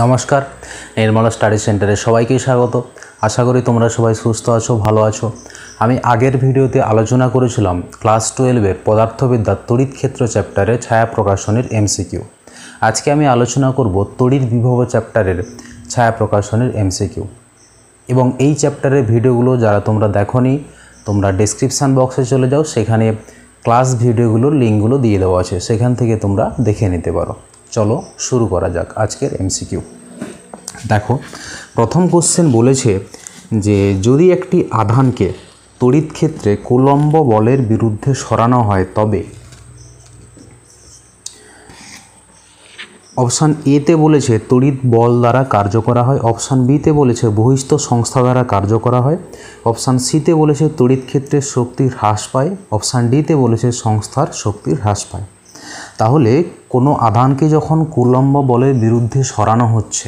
নমস্কার, নির্মলা স্টাডি সেন্টারে সবাইকে স্বাগত। আশা করি তোমরা সবাই সুস্থ আছো, ভালো আছো। আমি আগের ভিডিওতে আলোচনা করেছিলাম ক্লাস 12-এর পদার্থবিদ্যার তড়িৎ ক্ষেত্র চ্যাপ্টারে ছায়া প্রকাশনের এমসিকিউ। আজকে আমি আলোচনা করব তড়িৎ বিভব চ্যাপ্টারের ছায়া প্রকাশনের এমসিকিউ। এবং এই চ্যাপ্টারের ভিডিওগুলো যারা তোমরা দেখোনি, তোমরা ডেসক্রিপশান বক্সে চলে যাও, সেখানে ক্লাস ভিডিওগুলোর লিঙ্কগুলো দিয়ে দেওয়া আছে, সেখান থেকে তোমরা দেখে নিতে পারো। চলো শুরু করা যাক আজকের এমসিকিউ। দেখো, প্রথম কোশ্চেন বলেছে যে যদি একটি আধানকে তড়িৎ ক্ষেত্রে কুলম্ব বলের বিরুদ্ধে সরানো হয় তবে অপশান এতে বলেছে তড়িৎ বল দ্বারা কার্য করা হয়, অপশান বিতে বলেছে বহিস্থ সংস্থা দ্বারা কার্য করা হয়, অপশান সিতে বলেছে তড়িৎ ক্ষেত্রের শক্তি হ্রাস পায়, অপশান ডিতে বলেছে সংস্থার শক্তি হ্রাস পায়। তাহলে কোনো আধানকে যখন কুলম্ব বলের বিরুদ্ধে সরানো হচ্ছে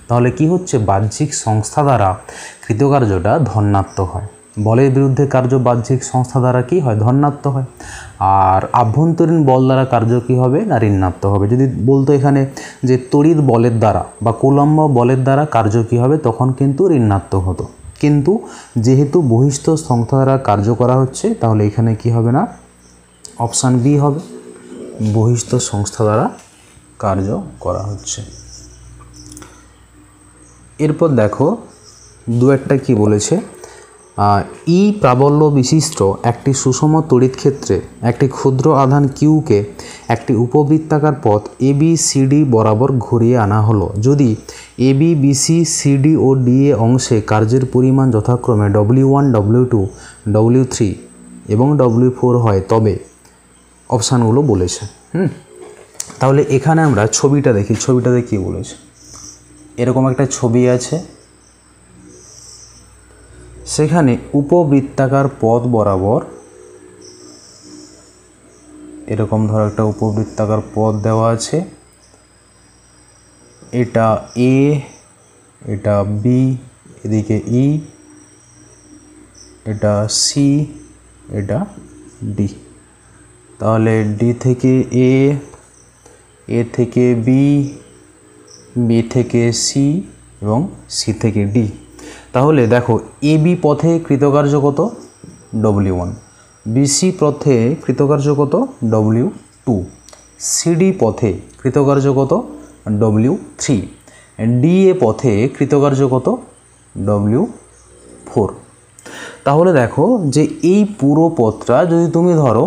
তাহলে কি হচ্ছে, বাহ্যিক সংস্থা দ্বারা কৃতকার্যটা ধনাত্মক হয়। বলের বিরুদ্ধে কার্য বাহ্যিক সংস্থা দ্বারা কি হয়, ধনাত্মক হয়। আর আভ্যন্তরীণ বল দ্বারা কার্য কি হবে না, ঋণাত্মক হবে। যদি বলতো এখানে যে তড়িৎ বলের দ্বারা বা কুলম্ব বলের দ্বারা কার্য কি হবে, তখন কিন্তু ঋণাত্মক হতো। কিন্তু যেহেতু বহিস্থ সংস্থা দ্বারা কার্য করা হচ্ছে, তাহলে এখানে কি হবে না, অপশান বি হবে, বহিস্থ সংস্থা দ্বারা কার্য করা হচ্ছে। এরপর দেখো দু একটা কি বলেছে, ই প্রাবল্য বিশিষ্ট একটি সুষম তড়িৎ ক্ষেত্রে একটি ক্ষুদ্র আধান কিউকে একটি উপবৃত্তাকার পথ ABCD বরাবর ঘুরিয়ে আনা হলো। যদি AB BC CD ও DA অংশে কার্যের পরিমাণ যথাক্রমে W1 W2 W3 এবং W4 হয় তবে অপশানগুলো বলেছে। তাহলে এখানে আমরা ছবিটা দেখি, ছবিটাতে কী বলেছে। এরকম একটা ছবি আছে, সেখানে উপবৃত্তাকার পথ বরাবর এরকম ধরো একটা উপবৃত্তাকার পথ দেওয়া আছে। এটা A, এটা B, এদিকে E, এটা C, এটা D। তাহলে D থেকে A, A থেকে B, B থেকে C এবং C থেকে D। তাহলে দেখো AB পথে কৃতকার্য কত, W1, BC পথে কৃতকার্য কত, W2, CD পথে কৃতকার্য কত, W3, DA পথে কৃতকার্য কত, W4। তাহলে দেখো যে এই পুরো পথটা যদি তুমি ধরো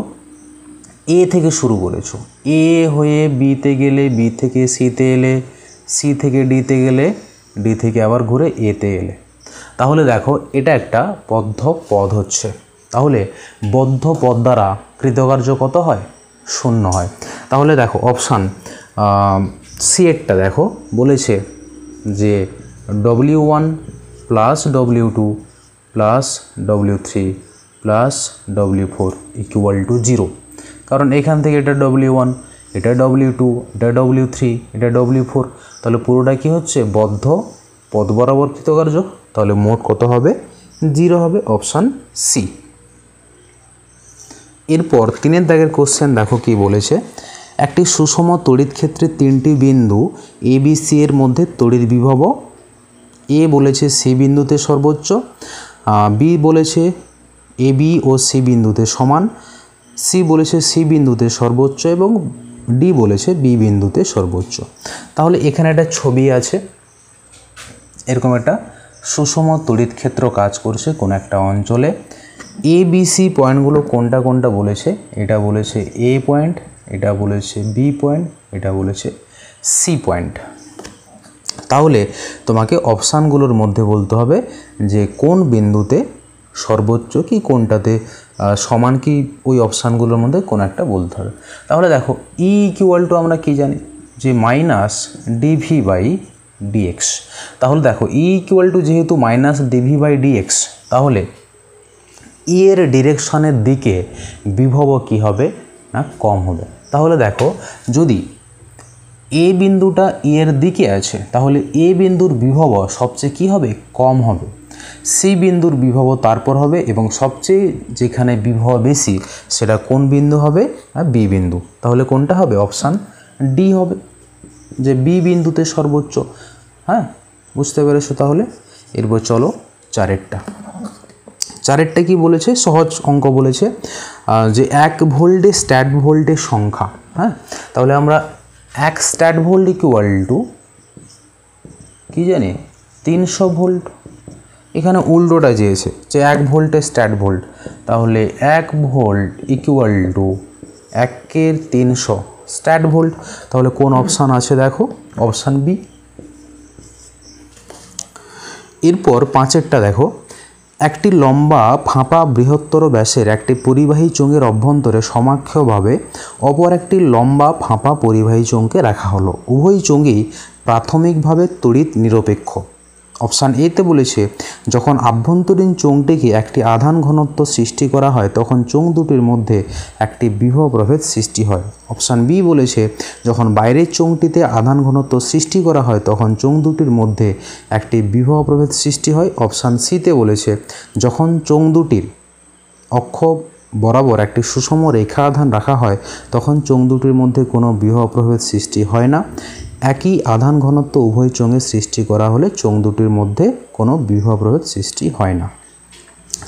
A থেকে শুরু করেছো, A হয়ে Bতে গেলে, B থেকে Cতে এলে, C থেকে Dতে গেলে, D থেকে আবার ঘুরে Aতে এলে, তাহলে দেখো এটা একটা বদ্ধ পথ হচ্ছে। তাহলে বদ্ধ পথ দ্বারা কৃতকার্য কত হয়, শূন্য হয়। তাহলে দেখো অপশান সি এরটা দেখো বলেছে যে W1 plus W2 plus W3 plus W4 equal to 0। কারণ এখান থেকে এটা W1, এটা W2, এটা W3, এটা W4, তাহলে পুরোটা কি হচ্ছে, বদ্ধ পথ বরাবর কৃতকার্য। তাহলে মোট কত হবে, 0 হবে, অপশান সি। এরপর 3 দাগের কোশ্চেন দেখো কি বলেছে, একটি সুষম তড়িৎ ক্ষেত্রে 3টি বিন্দু ABC এর মধ্যে তড়িৎ বিভব A বলেছে C বিন্দুতে সর্বোচ্চ, B বলেছে AB ও C বিন্দুতে সমান, C বলেছে C বিন্দুতে সর্বোচ্চ এবং D বলেছে B বিন্দুতে সর্বোচ্চ। তাহলে এখানে একটা ছবি আছে, এরকম একটা সুষম তড়িৎ ক্ষেত্র কাজ করছে কোন একটা অঞ্চলে। ABC পয়েন্টগুলো কোনটা কোনটা বলেছে, এটা বলেছে A পয়েন্ট, এটা বলেছে B পয়েন্ট, এটা বলেছে C পয়েন্ট। তাহলে তোমাকে অপশানগুলোর মধ্যে বলতে হবে যে কোন বিন্দুতে সর্বোচ্চ কি, কোনটাতে সমান কি, ওই অপশানগুলোর মধ্যে কোন একটা বলতে হবে। তাহলে দেখো E ইকুয়াল টু আমরা কি জানি যে মাইনাস dV/dx। তাহলে দেখো E ইকুয়াল টু যেহেতু মাইনাস dV/dx, তাহলে E এর ডিরেকশনের দিকে বিভব কি হবে না, কম হবে। তাহলে দেখো যদি A বিন্দুটা E এর দিকে আছে, তাহলে A বিন্দুর বিভব সবচেয়ে কি হবে, কম হবে। C বিন্দুর বিভব তারপর হবে এবং সবচেয়ে যেখানে বিভব বেশি সেটা কোন বিন্দু হবে, B বিন্দু। তাহলে কোনটা হবে, অপশান ডি হবে। যে বি বিন্দুতে সর্বোচ্চ। হ্যাঁ, বুঝতে পেরেছো তাহলে। এরপর চলো চারেরটা কি বলেছে, সহজ অঙ্ক বলেছে যে 1 ভোল্টে স্ট্যাট ভোল্টের সংখ্যা। হ্যাঁ, তাহলে আমরা 1 স্ট্যাট ভোল্ট ইকুয়াল টু কি জানি 300 ভোল্ট। এখানে উল্টোটা চেয়েছে যে 1 ভোল্টে স্ট্যাট ভোল্ট, তাহলে 1 volt equal to 1 300 stat volt. তাহলে কোন অপশান আছে দেখো, অপশান বি। এরপর 5এরটা দেখো, একটি লম্বা ফাঁপা বৃহত্তর ব্যাসের একটি পরিবাহী চোঙের অভ্যন্তরে সমাক্ষভাবে অপর একটি লম্বা ফাঁপা পরিবাহী চোঙকে রাখা হলো। উভয় চোঙেই প্রাথমিকভাবে তড়িৎ নিরপেক্ষ। অপশান এতে বলেছে যখন আভ্যন্তরীণ চোঙটিকে একটি আধান ঘনত্ব সৃষ্টি করা হয় তখন চোঙ দুটির মধ্যে একটি বিভব প্রভেদ সৃষ্টি হয়। অপশান বি বলেছে যখন বাইরের চোঙটিতে আধান ঘনত্ব সৃষ্টি করা হয় তখন চোঙ দুটির মধ্যে একটি বিভব প্রভেদ সৃষ্টি হয়। অপশান সিতে বলেছে যখন চোঙ দুটির অক্ষ বরাবর একটি সুষম রেখা আধান রাখা হয় তখন চোঙ দুটির মধ্যে কোনো বিভব প্রভেদ সৃষ্টি হয় না। একই আধান ঘনত্ব উভয় চোঙে সৃষ্টি করা হলে চোঙ দুটির মধ্যে কোনো বিভব প্রভেদ সৃষ্টি হয় না।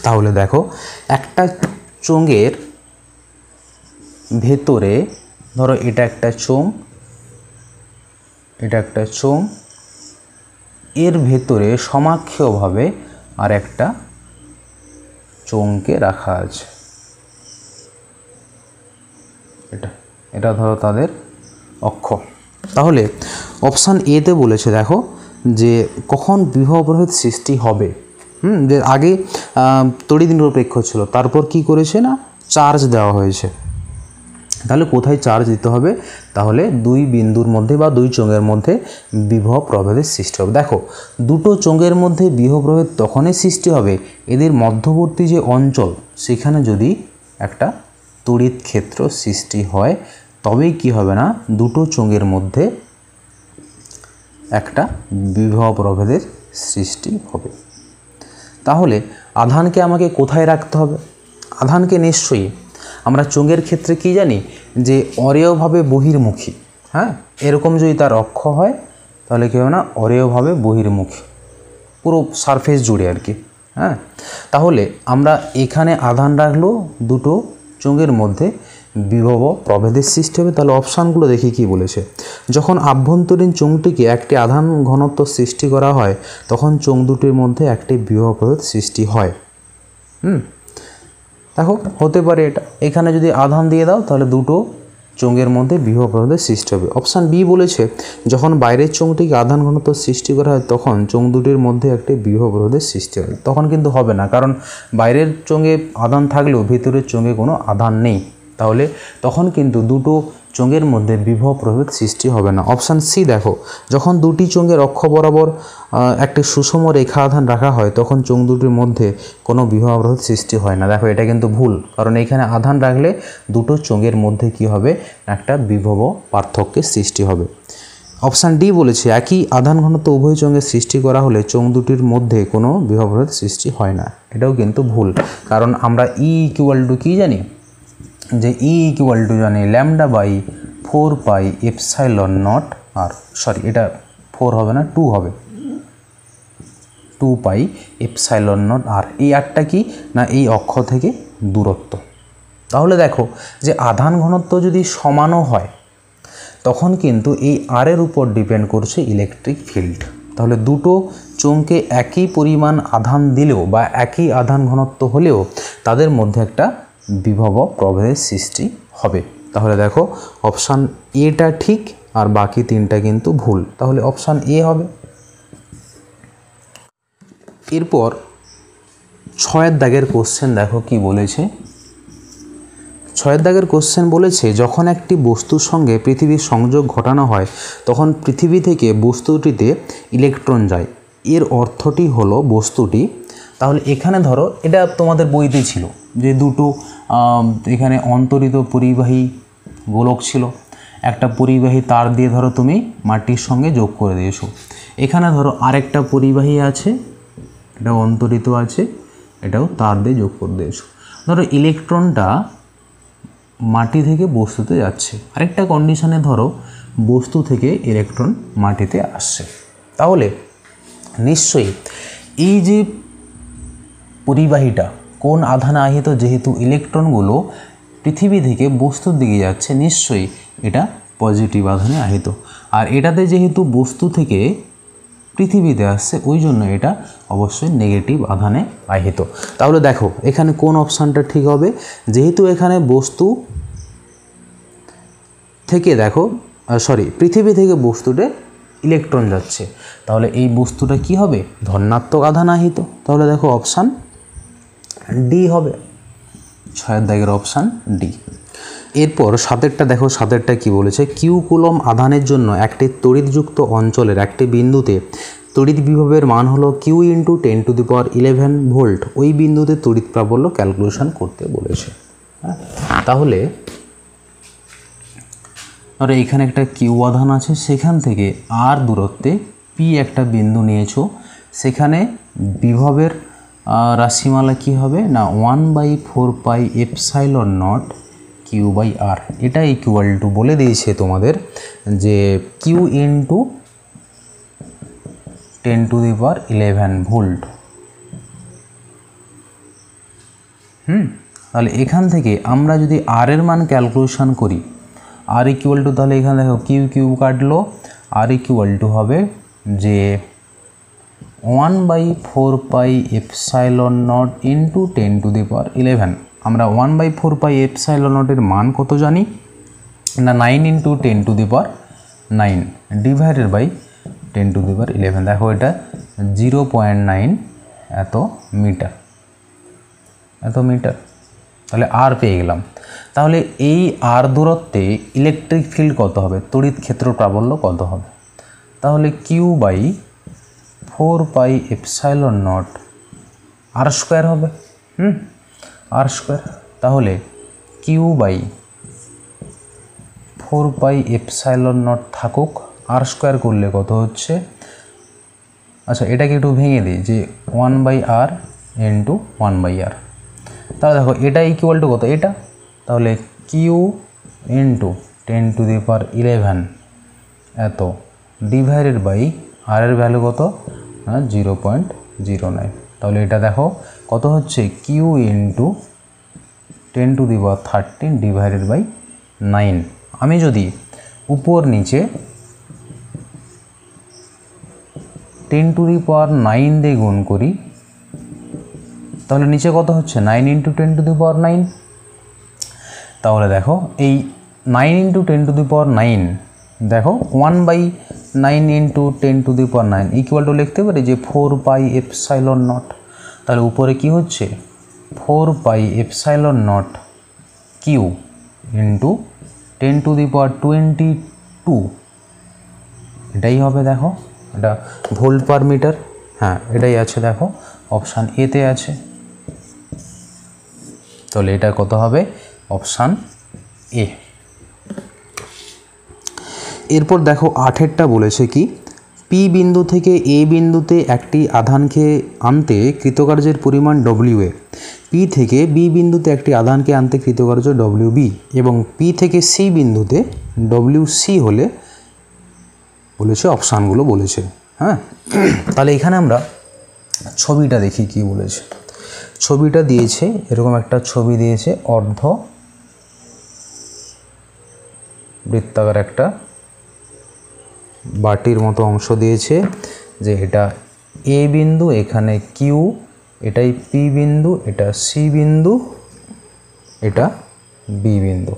তাহলে দেখো, একটা চোঙের ভেতরে ধরো এটা একটা চোঙ, এটা একটা চোঙ, এর ভেতরে সমাক্ষীয়ভাবে আর একটা চোঙকে রাখা আছে। এটা ধরো তাদের অক্ষ। তাহলে অপশান এতে বলেছে দেখো যে কখন বিভব প্রভেদ সৃষ্টি হবে। যে আগে তড়িৎ নিরপেক্ষ ছিল, তারপর কি করেছে না চার্জ দেওয়া হয়েছে। তাহলে কোথায় চার্জ দিতে হবে, তাহলে দুই বিন্দুর মধ্যে বা দুই চোঙের মধ্যে বিভব প্রভেদের সৃষ্টি হবে। দেখো, দুটো চোঙের মধ্যে বিভব প্রভেদ তখনই সৃষ্টি হবে এদের মধ্যবর্তী যে অঞ্চল সেখানে যদি একটা তড়িৎ ক্ষেত্র সৃষ্টি হয়, তবেই কি হবে না দুটো চোঙের মধ্যে একটা বিভব প্রভেদের সৃষ্টি হবে। তাহলে আধানকে আমাকে কোথায় রাখতে হবে, আধানকে নিশ্চয়ই আমরা চোঙের ক্ষেত্রে কি জানি যে অরেয়ভাবে বহির্মুখী। হ্যাঁ, এরকম যদি তার অক্ষ হয় তাহলে কী হবে না অরেয়ভাবে বহির্মুখী, পুরো সারফেস জুড়ে আর কি। হ্যাঁ, তাহলে আমরা এখানে আধান রাখলেও দুটো চোঙের মধ্যে বিভব প্রভেদের সৃষ্টি হবে। তাহলে অপশানগুলো দেখি কি বলেছে। যখন আভ্যন্তরীণ চোঙটিকে একটি আধান ঘনত্ব সৃষ্টি করা হয় তখন চোঙ দুটির মধ্যে একটি বিভব প্রভেদ সৃষ্টি হয়। দেখো, হতে পারে এটা, এখানে যদি আধান দিয়ে দাও তাহলে দুটো চোঙের মধ্যে বিভব প্রভেদের সৃষ্টি হবে। অপশান বি বলেছে যখন বাইরের চোঙটিকে আধান ঘনত্ব সৃষ্টি করা হয় তখন চোঙ দুটির মধ্যে একটি বিভব প্রভেদের সৃষ্টি হয়। তখন কিন্তু হবে না, কারণ বাইরের চোঙে আধান থাকলেও ভিতরের চোঙে কোনো আধান নেই, তাহলে তখন কিন্তু দুটো চোঙের মধ্যে বিভব প্রভেদ সৃষ্টি হবে না। অপশান সি দেখো, যখন দুটি চোঙের অক্ষ বরাবর একটি সুষম রেখা আধান রাখা হয় তখন চোঙ দুটির মধ্যে কোনো বিভব প্রভেদ সৃষ্টি হয় না। দেখো, এটা কিন্তু ভুল, কারণ এখানে আধান রাখলে দুটো চোঙের মধ্যে কি হবে একটা বিভব পার্থক্যের সৃষ্টি হবে। অপশান ডি বলেছে একই আধান ঘনত্ব উভয় চোঙের সৃষ্টি করা হলে চোঙ দুটির মধ্যে কোনো বিভব প্রভেদ সৃষ্টি হয় না। এটাও কিন্তু ভুল, কারণ আমরা ই ইকুয়াল টু কী জানি যে ই ইকুয়াল টু জানি λ/4 pi epsilon naught R, sorry এটা 4 হবে না 2 হবে, 2 পাই এপসাইলন নট আর। এই আরটা কি না এই অক্ষ থেকে দূরত্ব। তাহলে দেখো যে আধান ঘনত্ব যদি সমানও হয় তখন কিন্তু এই আরের উপর ডিপেন্ড করছে ইলেকট্রিক ফিল্ড। তাহলে দুটো চোঙকে একই পরিমাণ আধান দিলেও বা একই আধান ঘনত্ব হলেও তাদের মধ্যে একটা বিভব প্রভেদের সৃষ্টি হবে। তাহলে দেখো অপশান এটা ঠিক আর বাকি তিনটা কিন্তু ভুল, তাহলে অপশান এ হবে। এরপর 6 দাগের কোশ্চেন দেখো কি বলেছে। 6 দাগের কোশ্চেন বলেছে যখন একটি বস্তুর সঙ্গে পৃথিবীর সংযোগ ঘটানো হয় তখন পৃথিবী থেকে বস্তুটিতে ইলেকট্রন যায়, এর অর্থটি হলো বস্তুটি। তাহলে এখানে ধরো এটা তোমাদের বইতে ছিল যে দুটো এখানে অন্তরিত পরিবাহী গোলক ছিল, একটা পরিবাহী তার দিয়ে ধরো তুমি মাটির সঙ্গে যোগ করে দিয়েছো। এখানে ধরো আরেকটা পরিবাহী আছে, এটা অন্তরিত আছে, এটাও তার দিয়ে যোগ করে দিয়েছো। ধরো ইলেকট্রনটা মাটি থেকে বস্তুতে যাচ্ছে। আরেকটা কন্ডিশনে ধরো বস্তু থেকে ইলেকট্রন মাটিতে আসছে। তাহলে নিশ্চয়ই এই যে পরিবাহীটা কোন আধানে আহিত, যেহেতু ইলেকট্রনগুলো পৃথিবী থেকে বস্তুর দিকে যাচ্ছে, নিশ্চয়ই এটা পজিটিভ আধানে আহিত। আর এটাতে যেহেতু বস্তু থেকে পৃথিবীতে আসছে, ওই জন্য এটা অবশ্যই নেগেটিভ আধানে আহিত। তাহলে দেখো এখানে কোন অপশানটা ঠিক হবে, যেহেতু এখানে বস্তু থেকে পৃথিবী থেকে বস্তুতে ইলেকট্রন যাচ্ছে, তাহলে এই বস্তুটা কি হবে, ধনাত্মক আধান আহিত। তাহলে দেখো অপশান ডি হবে, 6 দাগের অপশান ডি। এরপর 7 দেখো, 7 কি বলেছে, কিউ কুলম আধানের জন্য একটি তড়িৎযুক্ত অঞ্চলের একটি বিন্দুতে তড়িৎ বিভবের মান হলো কিউ ইন্টু 10⁻11 ভোল্ট। ওই বিন্দুতে তড়িৎ প্রাবল্য ক্যালকুলেশন করতে বলেছে। তাহলে আর এখানে একটা কিউ আধান আছে, সেখান থেকে আর দূরত্বে পি একটা বিন্দু নিয়েছো, সেখানে বিভবের রাশিমালা কি হবে না 1/4πε0 Q/R। এটা ইকুয়াল টু বলে দিয়েছে তোমাদের যে কিউ ইন্টু 10⁻11 ভোল্ট। তাহলে এখান থেকে আমরা যদি আর এর মান ক্যালকুলেশন করি, আর ইকুয়াল টু, তাহলে এখানে দেখো কিউ কিউ কাটলো, আর ইকুয়াল টু হবে যে 1/4πε0 ইন্টু 10⁻11। আমরা 1/4πε0 এর মান কত জানি না 9 ইন্টু 10⁻9 ডিভাইডেড বাই 10⁻11। দেখো এটা 0.9 এত মিটার। তাহলে আর পেয়ে গেলাম। তাহলে এই আর দূরত্বে ইলেকট্রিক ফিল্ড কত হবে, তড়িৎ ক্ষেত্র প্রাবল্য কত হবে, তাহলে Q/4πε0 আর স্কোয়ার হবে, আর স্কোয়ার। তাহলে Q/4πε0 থাকুক, আর স্কোয়ার করলে কত হচ্ছে, আচ্ছা এটাকে একটু ভেঙে দিই যে 1/r ইন্টু 1/r। তাহলে দেখো এটা ইকুয়াল টু কত, এটা, তাহলে কিউ ইন্টু 10⁻11 এত ডিভাইডেড বাই আর এর ভ্যালু কত, 0.09। তাহলে এটা দেখো কত হচ্ছে, কিউ ইন্টু 10⁻13 ডিভাইডেড বাই 9। আমি যদি উপর নিচে 10⁻9 দিয়ে গুণ করি, তাহলে নিচে কত হচ্ছে 9 ইন্টু 10⁻9। তাহলে দেখো এই 9 ইন্টু 10⁻9, দেখো 1/9 ইন্টু 10⁻9 ইকুয়াল টু লিখতে পারি যে 4πε0। তাহলে উপরে কি হচ্ছে 4πε0 কিউ ইন্টু 10⁻22, এটাই হবে। দেখো এটা ভোল্ট পার মিটার, হ্যাঁ এটাই আছে, দেখো অপশান এতে আছে। তাহলে এটা কত হবে, অপশান এ। এরপর দেখো 8টা বলেছে কি, পি বিন্দু থেকে এ বিন্দুতে একটি আধানকে আনতে কৃতকার্যের পরিমাণ ডব্লিউ এ, পি থেকে বি বিন্দুতে একটি আধানকে আনতে কৃতকার্য ডব্লিউ বি, এবং পি থেকে সি বিন্দুতে ডব্লিউ সি হলে বলেছে অপশানগুলো বলেছে। হ্যাঁ, তাহলে এখানে আমরা ছবিটা দেখি কি বলেছে। ছবিটা দিয়েছে এরকম একটা ছবি দিয়েছে, অর্ধ বৃত্তাকার একটা বাটির মতো অংশ দিয়েছে, যে এটা এ বিন্দু, এখানে কিউ, এটাই পি বিন্দু, এটা সি বিন্দু, এটা বি বিন্দু।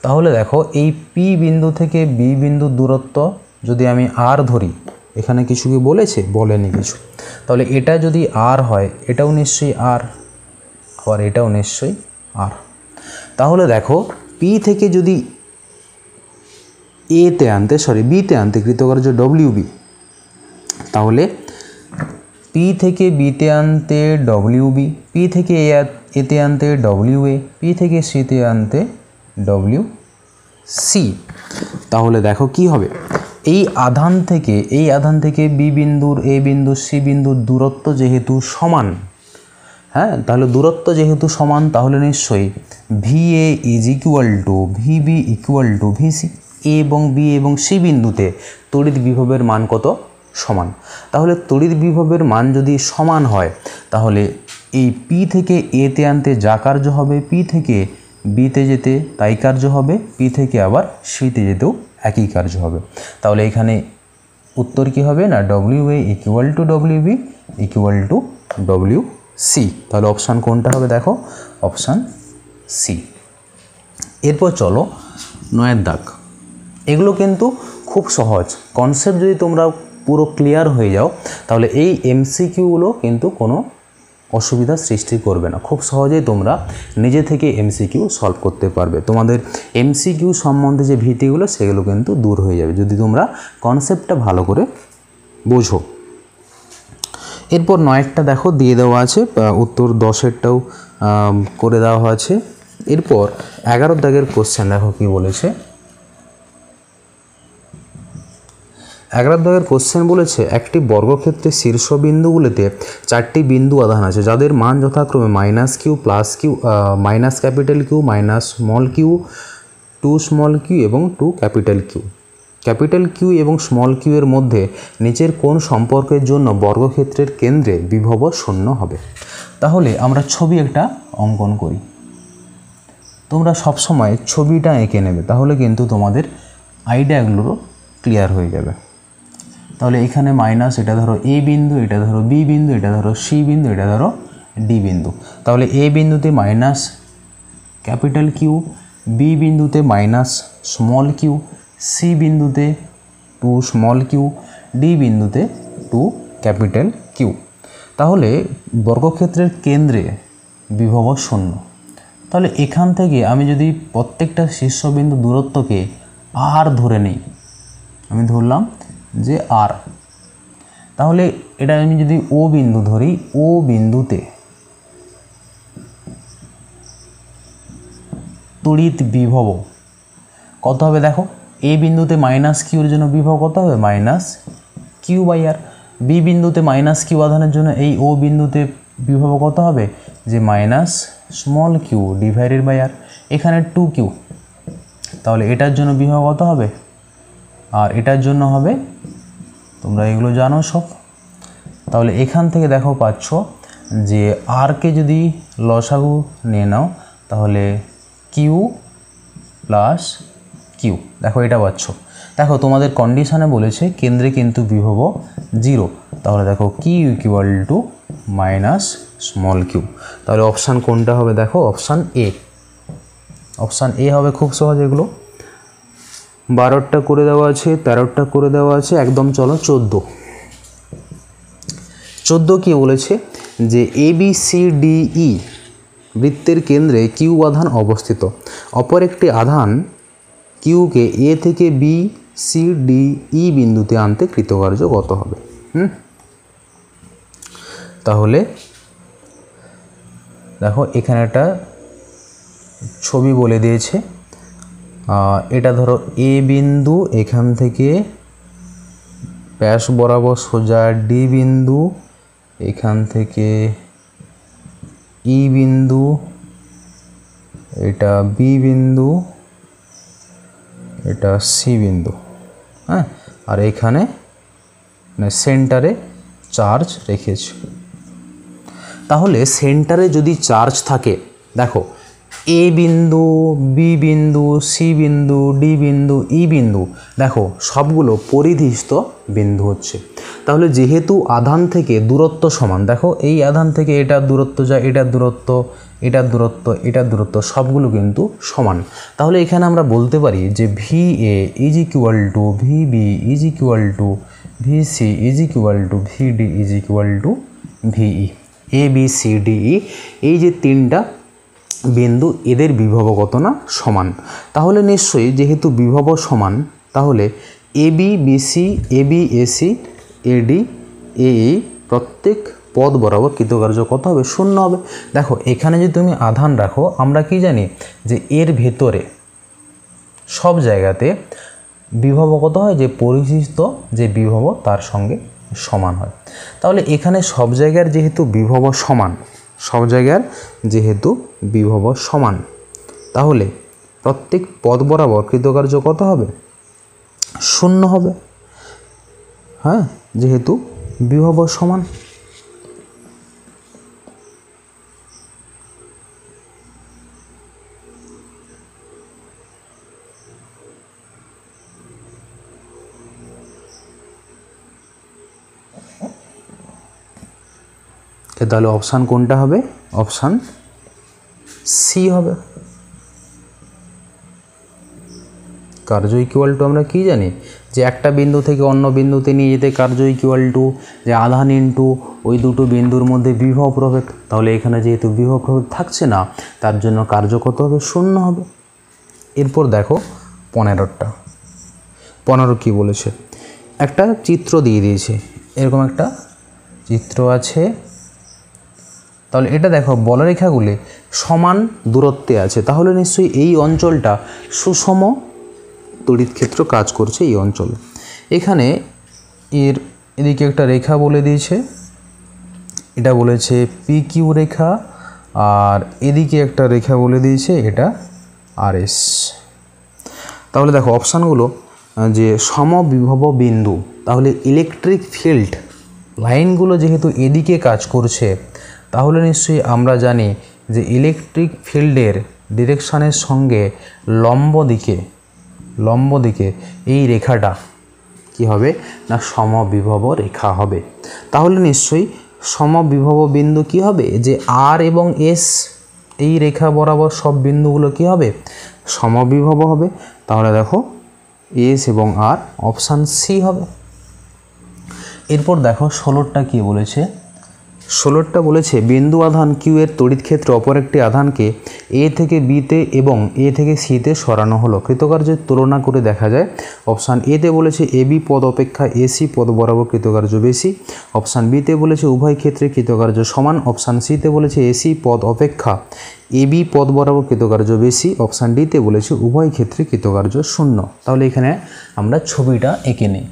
তাহলে দেখো এই পি বিন্দু থেকে বি বিন্দুর দূরত্ব যদি আমি আর ধরি, এখানে কিছু কি বলেছে, বলেনি কিছু। তাহলে এটা যদি আর হয়, এটাও নিশ্চয়ই আর, আবার এটাও নিশ্চয়ই আর। তাহলে দেখো পি থেকে যদি বিতে আনতে কৃতকার্য ডব্লিউ বি, তাহলে পি থেকে বিতে আনতে ডব্লিউ বি, পি থেকে এতে আনতে ডব্লিউ এ, পি থেকে সিতে আনতে ডব্লিউ সি। তাহলে দেখো কি হবে, এই আধান থেকে বি বিন্দুর, এ বিন্দু, সি বিন্দুর দূরত্ব যেহেতু সমান, হ্যাঁ তাহলে দূরত্ব যেহেতু সমান, তাহলে নিশ্চয়ই V A is equal to V B equal to V C. A এবং বি এবং সি বিন্দুতে তড়িৎ বিভবের মান কত? সমান। তাহলে তড়িৎ বিভবের মান যদি সমান হয় তাহলে এই পি থেকে এতে আনতে যা কার্য হবে পি থেকে বিতে যেতে তাই কার্য হবে, পি থেকে আবার সিতে যেতেও একই কার্য হবে। তাহলে এখানে উত্তর কি হবে না W A equal to W B equal to W C. তাহলে অপশান কোনটা হবে? দেখো অপশান সি। এরপর চলো 9 দাগ। এগুলো কিন্তু খুব সহজ কনসেপ্ট, যদি তোমরা পুরো ক্লিয়ার হয়ে যাও তাহলে এই এমসিকিউগুলো কিন্তু কোনো অসুবিধা সৃষ্টি করবে না। খুব সহজেই তোমরা নিজে থেকে এমসিকিউ সলভ করতে পারবে। তোমাদের এমসিকিউ সম্বন্ধে যে ভীতিগুলো সেগুলো কিন্তু দূর হয়ে যাবে যদি তোমরা কনসেপ্টটা ভালো করে বোঝো। এরপর 9টা দেখো দিয়ে দেওয়া আছে, উত্তর 10এরটাও করে দেওয়া আছে। এরপর 11 দাগের কোশ্চেন দেখো কি বলেছে। 11 দাগের কোশ্চেন বলেছে একটি বর্গক্ষেত্রে শীর্ষবিন্দুগুলিতে 4টি বিন্দু আধান আছে যাদের মান যথাক্রমে -q, +q, -Q, -q, 2q এবং 2Q। ক্যাপিটাল কিউ এবং স্মল কিউ এর মধ্যে নিচের কোন সম্পর্কের জন্য বর্গক্ষেত্রের কেন্দ্রে বিভব 0 হবে? তাহলে আমরা ছবি একটা অঙ্কন করি। তোমরা সবসময় ছবিটা এঁকে নেবে, তাহলে কিন্তু তোমাদের আইডিয়াগুলোরও ক্লিয়ার হয়ে যাবে। তাহলে এখানে মাইনাস, এটা ধরো এ বিন্দু, এটা ধরো বি বিন্দু, এটা ধরো সি বিন্দু, এটা ধরো ডি বিন্দু। তাহলে এ বিন্দুতে মাইনাস ক্যাপিটাল কিউ, বি বিন্দুতে মাইনাস স্মল কিউ, সি বিন্দুতে 2q, ডি বিন্দুতে 2Q। তাহলে বর্গক্ষেত্রের কেন্দ্রে বিভব 0। তাহলে এখান থেকে আমি যদি প্রত্যেকটা শীর্ষবিন্দু দূরত্বকে আর ধরে নিই, আমি ধরলাম যে আর, তাহলে এটা আমি যদি ও বিন্দু ধরি, ও বিন্দুতে তড়িৎ বিভব কত হবে? দেখো এ বিন্দুতে -q-এর জন্য বিভব কত হবে? -q/r। বি বিন্দুতে -q আধানের জন্য এই ও বিন্দুতে বিভব কত হবে? যে -q /r। এখানে 2q, তাহলে এটার জন্য বিভব কত হবে? আর এটার জন্য হবে, তোমরা এগুলো জানো সব। তাহলে এখান থেকে দেখো পাচ্ছ যে আরকে যদি লসাগু নিয়ে নাও তাহলে q + q, দেখো এটা পাচ্ছ। দেখো তোমাদের কন্ডিশনে বলেছে কেন্দ্রে কিন্তু বিভব 0, তাহলে দেখো q = -q। তাহলে অপশান কোনটা হবে? দেখো অপশান এ। অপশান এ হবে, খুব সহজ। এগুলো 12টা করে দেওয়া আছে, 13টা করে দেওয়া আছে, একদম চলো 14 কি বলেছে যে ABCDE বৃত্তের কেন্দ্রে কিউ আধান অবস্থিত। অপর একটি আধান কিউকে এ থেকে BCDE বিন্দুতে আনতে কৃতকার্য কত হবে? তাহলে দেখো এখানে একটা ছবি বলে দিয়েছে। এটা ধরো এ বিন্দু, এখান থেকে ব্যাস বরাবর সোজা ডি বিন্দু, এখান থেকে ই বিন্দু, এটা বি বিন্দু, এটা সি বিন্দু, হ্যাঁ, আর এখানে সেন্টারে চার্জ রেখেছে। তাহলে সেন্টারে যদি চার্জ থাকে, দেখো এ বিন্দু, বি বিন্দু, সি বিন্দু, ডি বিন্দু, ই বিন্দু, দেখো সবগুলো পরিধিস্থ বিন্দু হচ্ছে। তাহলে যেহেতু আধান থেকে দূরত্ব সমান, দেখো এই আধান থেকে এটার দূরত্ব যা, এটার দূরত্ব, এটার দূরত্ব, এটার দূরত্ব সবগুলো কিন্তু সমান। তাহলে এখানে আমরা বলতে পারি যে VA = VB = VC = VD = VE। ABCDE এই যে তিনটা বিন্দু, এদের বিভব কত না? সমান। তাহলে নিশ্চয়ই যেহেতু বিভব সমান, তাহলে AB BC AB AC AD AE প্রত্যেক পদ বরাবর কৃতকার্য কত হবে? 0 হবে। দেখো এখানে যদি তুমি আধান রাখো, আমরা কি জানি যে এর ভেতরে সব জায়গাতে বিভব কত হয়? যে পরিশিষ্ট যে বিভব তার সঙ্গে সমান হয়। তাহলে এখানে সব জায়গার যেহেতু বিভব সমান, সব জায়গার যেহেতু বিভব সমান, তাহলে প্রত্যেক পদ বরাবর কৃতকার্য কত হবে? শূন্য হবে, হ্যাঁ, যেহেতু বিভব সমান। তাহলে অপশান কোনটা হবে? অপশান সি হবে। কার্য ইকুয়াল টু আমরা কি জানি যে একটা বিন্দু থেকে অন্য বিন্দুতে নিয়ে যেতে কার্য ইকুয়াল টু যে আধান ইন্টু ওই দুটো বিন্দুর মধ্যে বিভব প্রভেদ। তাহলে এখানে যেহেতু বিভব প্রভেদ থাকছে না, তার জন্য কার্য কত হবে? শূন্য হবে। এরপর দেখো 15 কি বলেছে, একটা চিত্র দিয়ে দিয়েছে, এরকম একটা চিত্র আছে। তাহলে এটা দেখো বলরেখাগুলি সমান দূরত্বে আছে, তাহলে নিশ্চয়ই এই অঞ্চলটা সুষম তড়িৎ ক্ষেত্র কাজ করছে এই অঞ্চলে। এখানে এদিকে একটা রেখা বলে দিয়েছে, এটা বলেছে পি কিউ রেখা, আর এদিকে একটা রেখা বলে দিয়েছে এটা আর এস। তাহলে দেখো অপশানগুলো যে সমবিভব বিন্দু, তাহলে ইলেকট্রিক ফিল্ড লাইনগুলো যেহেতু এদিকে কাজ করছে, তাহলে নিশ্চয়ই আমরা জানি যে ইলেকট্রিক ফিল্ডের ডিরেকশানের সঙ্গে লম্ব দিকে এই রেখাটা কি হবে না সমবিভব রেখা হবে। তাহলে নিশ্চয়ই সমবিভব বিন্দু কি হবে যে আর এবং এস এই রেখা বরাবর সব বিন্দুগুলো কি হবে? সমবিভব হবে। তাহলে দেখো এস এবং আর অপশান সি হবে। এরপর দেখো 16টা কি বলেছে, 16টা বলেছে বিন্দু আধান কিউ এর তড়িৎ ক্ষেত্রে অপর একটি আধানকে এ থেকে বিতে এবং এ থেকে সিতে সরানো হলো। কৃতকার্যের তুলনা করে দেখা যায় অপশান এতে বলেছে এ বি পদ অপেক্ষা এসি পদ বরাবর কৃতকার্য বেশি, অপশান বিতে বলেছে উভয় ক্ষেত্রে কৃতকার্য সমান, অপশান সিতে বলেছে এসি পদ অপেক্ষা এ বি পদ বরাবর কৃতকার্য বেশি, অপশান ডিতে বলেছে উভয় ক্ষেত্রে কৃতকার্য শূন্য। তাহলে এখানে আমরা ছবিটা এঁকে নিই।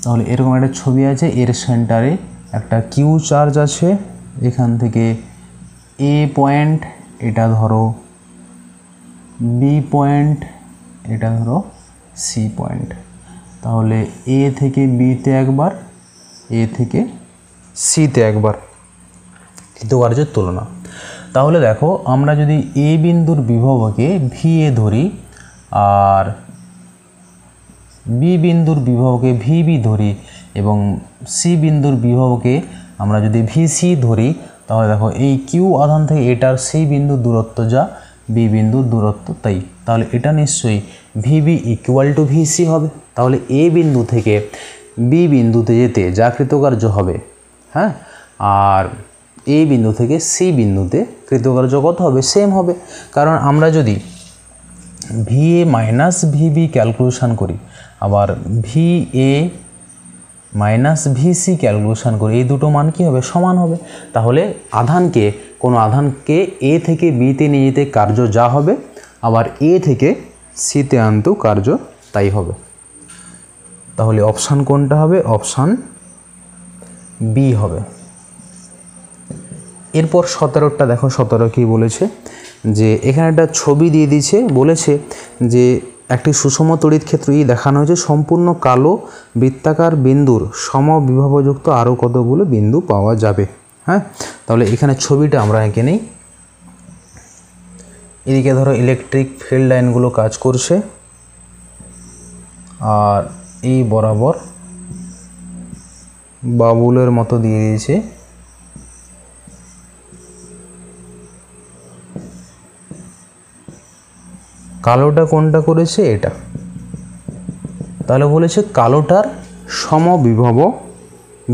তাহলে এরকম একটা ছবি আছে, এর সেন্টারে একটা কিউ চার্জ আছে, এখান থেকে এ পয়েন্ট, এটা ধরো বি পয়েন্ট, এটা ধরো সি পয়েন্ট। তাহলে এ থেকে বিতে একবার, এ থেকে সিতে একবার, কৃতকার্যের তুলনা। তাহলে দেখো আমরা যদি এ বিন্দুর বিভবকে ভি এ ধরি আর বি বিন্দুর বিভবকে ভিবি ধরি এবং সি বিন্দুর বিভবকে আমরা যদি ভিসি ধরি, তাহলে দেখো এই কিউ আধান থেকে এটার সি বিন্দুর দূরত্ব যা বি বিন্দুর দূরত্ব তাই। তাহলে এটা নিশ্চয়ই ভিবি ইকুয়াল টু ভিসি হবে। তাহলে এ বিন্দু থেকে বি বিন্দুতে যেতে যা কৃতকার্য হবে, হ্যাঁ, আর এ বিন্দু থেকে সি বিন্দুতে কৃতকার্য কত হবে? সেম হবে। কারণ আমরা যদি V A minus VB calculation করি, আবার V A minus VC calculation করি, এই দুটো মান কী হবে? সমান হবে। তাহলে কোনো আধানকে এ থেকে বিতে নিয়ে যেতে কার্য যা হবে, আবার এ থেকে সিতে আনতেও কার্য তাই হবে। তাহলে অপশান কোনটা হবে? অপশান বি হবে। এরপর 17টা দেখো, 17 কি বলেছে যে এখানে একটা ছবি দিয়ে দিয়েছে, বলেছে যে একটি সুষম তড়িৎ ক্ষেত্র ই দেখানো হয়েছে, সম্পূর্ণ কালো বৃত্তাকার বিন্দুর সমবিভবযুক্ত আরও কতগুলো বিন্দু পাওয়া যাবে। হ্যাঁ, তাহলে এখানে ছবিটা আমরা এঁকে নিই। এদিকে ধরো ইলেকট্রিক ফিল্ড লাইনগুলো কাজ করছে, আর এই বরাবর বাবুলের মতো দিয়ে দিয়েছে। কালোটা কোনটা করেছে? এটা। তাহলে বলেছে কালোটার সমবিভব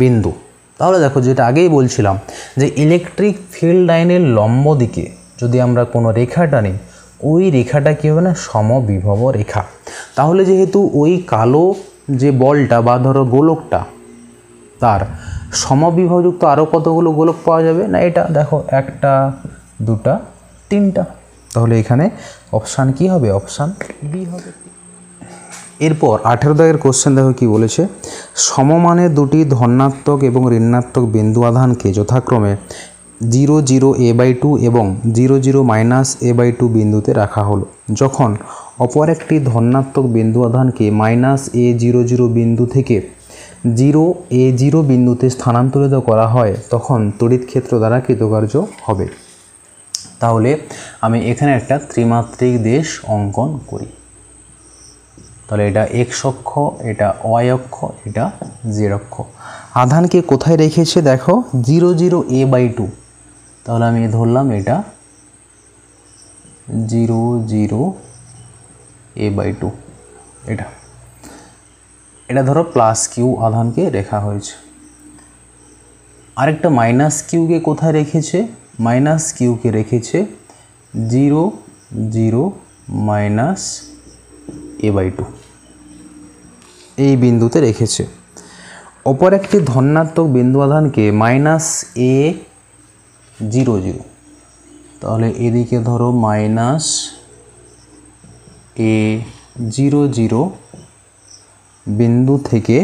বিন্দু। তাহলে দেখো যেটা আগেই বলছিলাম যে ইলেকট্রিক ফিল্ড লাইনের লম্ব দিকে যদি আমরা কোনো রেখা টানি, ওই রেখাটা কী হবে না? সমবিভব রেখা। তাহলে যেহেতু ওই কালো যে বলটা বা ধরো গোলকটা, তার সমবিভবযুক্ত আরও কতগুলো গোলক পাওয়া যাবে না? এটা দেখো 1টা 2টা 3টা। তাহলে এখানে অপশান কি হবে? অপশান বি হবে। এরপর 18 দাগের কোশ্চেন দেখো কি বলেছে, সমমানের দুটি ধনাত্মক এবং ঋণাত্মক বিন্দু আধানকে যথাক্রমে জিরো জিরো a/2 এবং জিরো জিরো মাইনাস a/2 বিন্দুতে রাখা হলো। যখন অপর একটি ধনাত্মক বিন্দু আধানকে -a00 বিন্দু থেকে 0a0 বিন্দুতে স্থানান্তরিত করা হয় তখন তড়িৎ ক্ষেত্র দ্বারা কৃতকার্য হবে। তাহলে আমি এখানে একটা ত্রিমাত্রিক দেশ অঙ্কন করি। তাহলে এটা এক্স অক্ষ, এটা ওয়াই অক্ষ, এটা জেড অক্ষ। আধানকে কোথায় রেখেছে দেখো, 0 a/2। তাহলে আমি ধরলাম এটা 0 a/2। এটা ধরো প্লাস কিউ আধানকে রেখা হয়েছে। আরেকটা মাইনাস কিউকে কোথায় রেখেছে, মাইনাস কিউকে রেখেছে 0 মাইনাস a/2 এই বিন্দুতে রেখেছে। অপর একটি ধনাত্মক বিন্দু আধানকে -a00, তাহলে এদিকে ধরো -a00 বিন্দু থেকে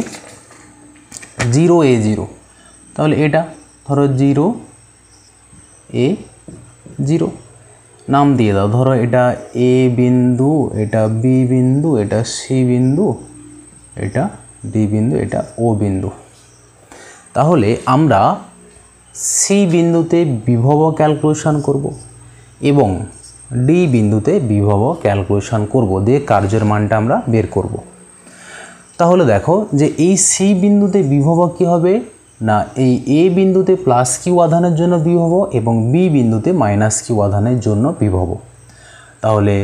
0a0, তাহলে এটা ধরো 0a0 নাম দিয়ে দাও। ধরো এটা এ বিন্দু, এটা বি বিন্দু, এটা সি বিন্দু, এটা ডি বিন্দু, এটা ও বিন্দু। তাহলে আমরা সি বিন্দুতে বিভব ক্যালকুলেশন করব এবং ডি বিন্দুতে বিভব ক্যালকুলেশন করব, দিয়ে কার্যের মানটা আমরা বের করব। তাহলে দেখো যে এই সি বিন্দুতে বিভব কী হবে না, এই এ বিন্দুতে প্লাস কিউ আধানের জন্য বিভব এবং বি বিন্দুতে মাইনাস কিউ আধানের জন্য বিভব। তাহলে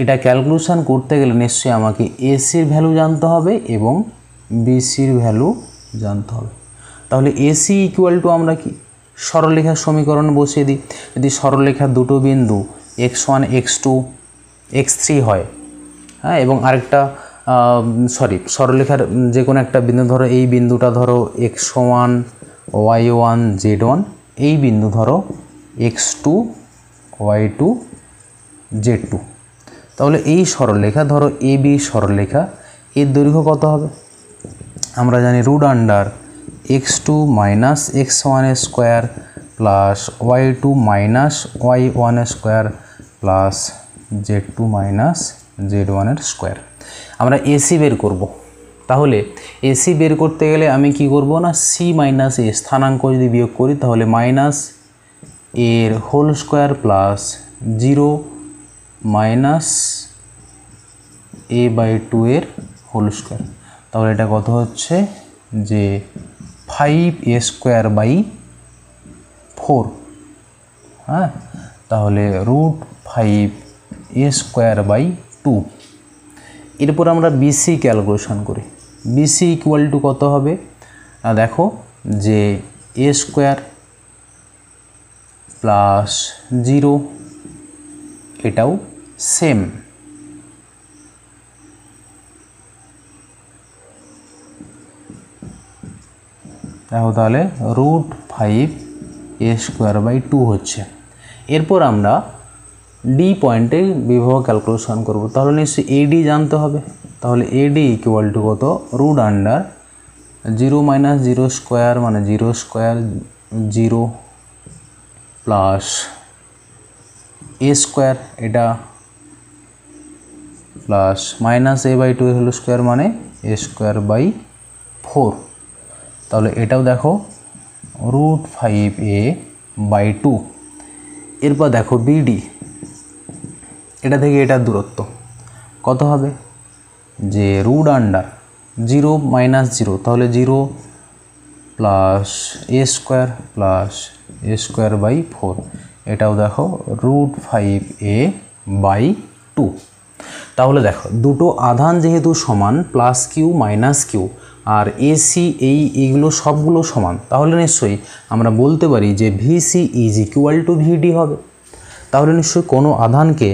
এটা ক্যালকুলেশন করতে গেলে নিশ্চয়ই আমাকে এসির ভ্যালু জানতে হবে এবং বিসির ভ্যালু জানতে হবে। তাহলে এসি ইকুয়াল টু আমরা কি সরলরেখার সমীকরণ বসিয়ে দিই। যদি সরলরেখার দুটো বিন্দু x1 x2 x3 হয়, হ্যাঁ, এবং আরেকটা সরলরেখার যে কোনো একটা বিন্দু, ধরো এই বিন্দুটা ধরো x1 y1 z1, এই বিন্দু ধরো x2 y2 z2। তাহলে এই সরলরেখা ধরো এ বি সরলরেখা, এর দৈর্ঘ্য কত হবে আমরা জানি, √x2 minus x1 square plus y2 minus y1 square plus z2 minus z1 square. আমরা এসি বের করব। তাহলে এসি বের করতে গেলে আমি কি করব না, সি মাইনাস এ স্থানাঙ্ক যদি বিয়োগ করি তাহলে মাইনাস এর whole square plus 0 minus a/2 এর হোল স্কোয়ার। তাহলে এটা কত হচ্ছে যে 5a²/4, হ্যাঁ, তাহলে √5a²/2। এরপর আমরা বিসি ক্যালকুলেশন করি। বিসি ইকুয়াল টু কত হবে, দেখো যে a² প্লাস 0, এটাও সেম, দেখো তাহলে √5a²/2 হচ্ছে। এরপর আমরা ডি পয়েন্টে বিভব ক্যালকুলেশন করব। তাহলে নিশ্চয়ই এডি জানতে হবে। তাহলে এডি ইকুয়াল টু কত, √0 মাইনাস 0 স্কোয়ার মানে 0 স্কোয়ার 0 প্লাস a² এটা প্লাস মাইনাস a/2 এর হোল স্কোয়ার মানে a²/4। তাহলে এটাও দেখো √5a/2। এরপর দেখো বিডি, এটা থেকে এটার দূরত্ব কত হবে, যে √0 মাইনাস 0, তাহলে 0 প্লাস a² প্লাস a²/4, এটাও দেখো √5a/2। তাহলে দেখো দুটো আধান যেহেতু সমান, plus Q minus Q R AC এইগুলো সবগুলো সমান, তাহলে নিশ্চয়ই আমরা বলতে পারি যে ভিসি ইজ ইকুয়াল টু ভিডি হবে। তাহলে নিশ্চয়ই কোনো আধানকে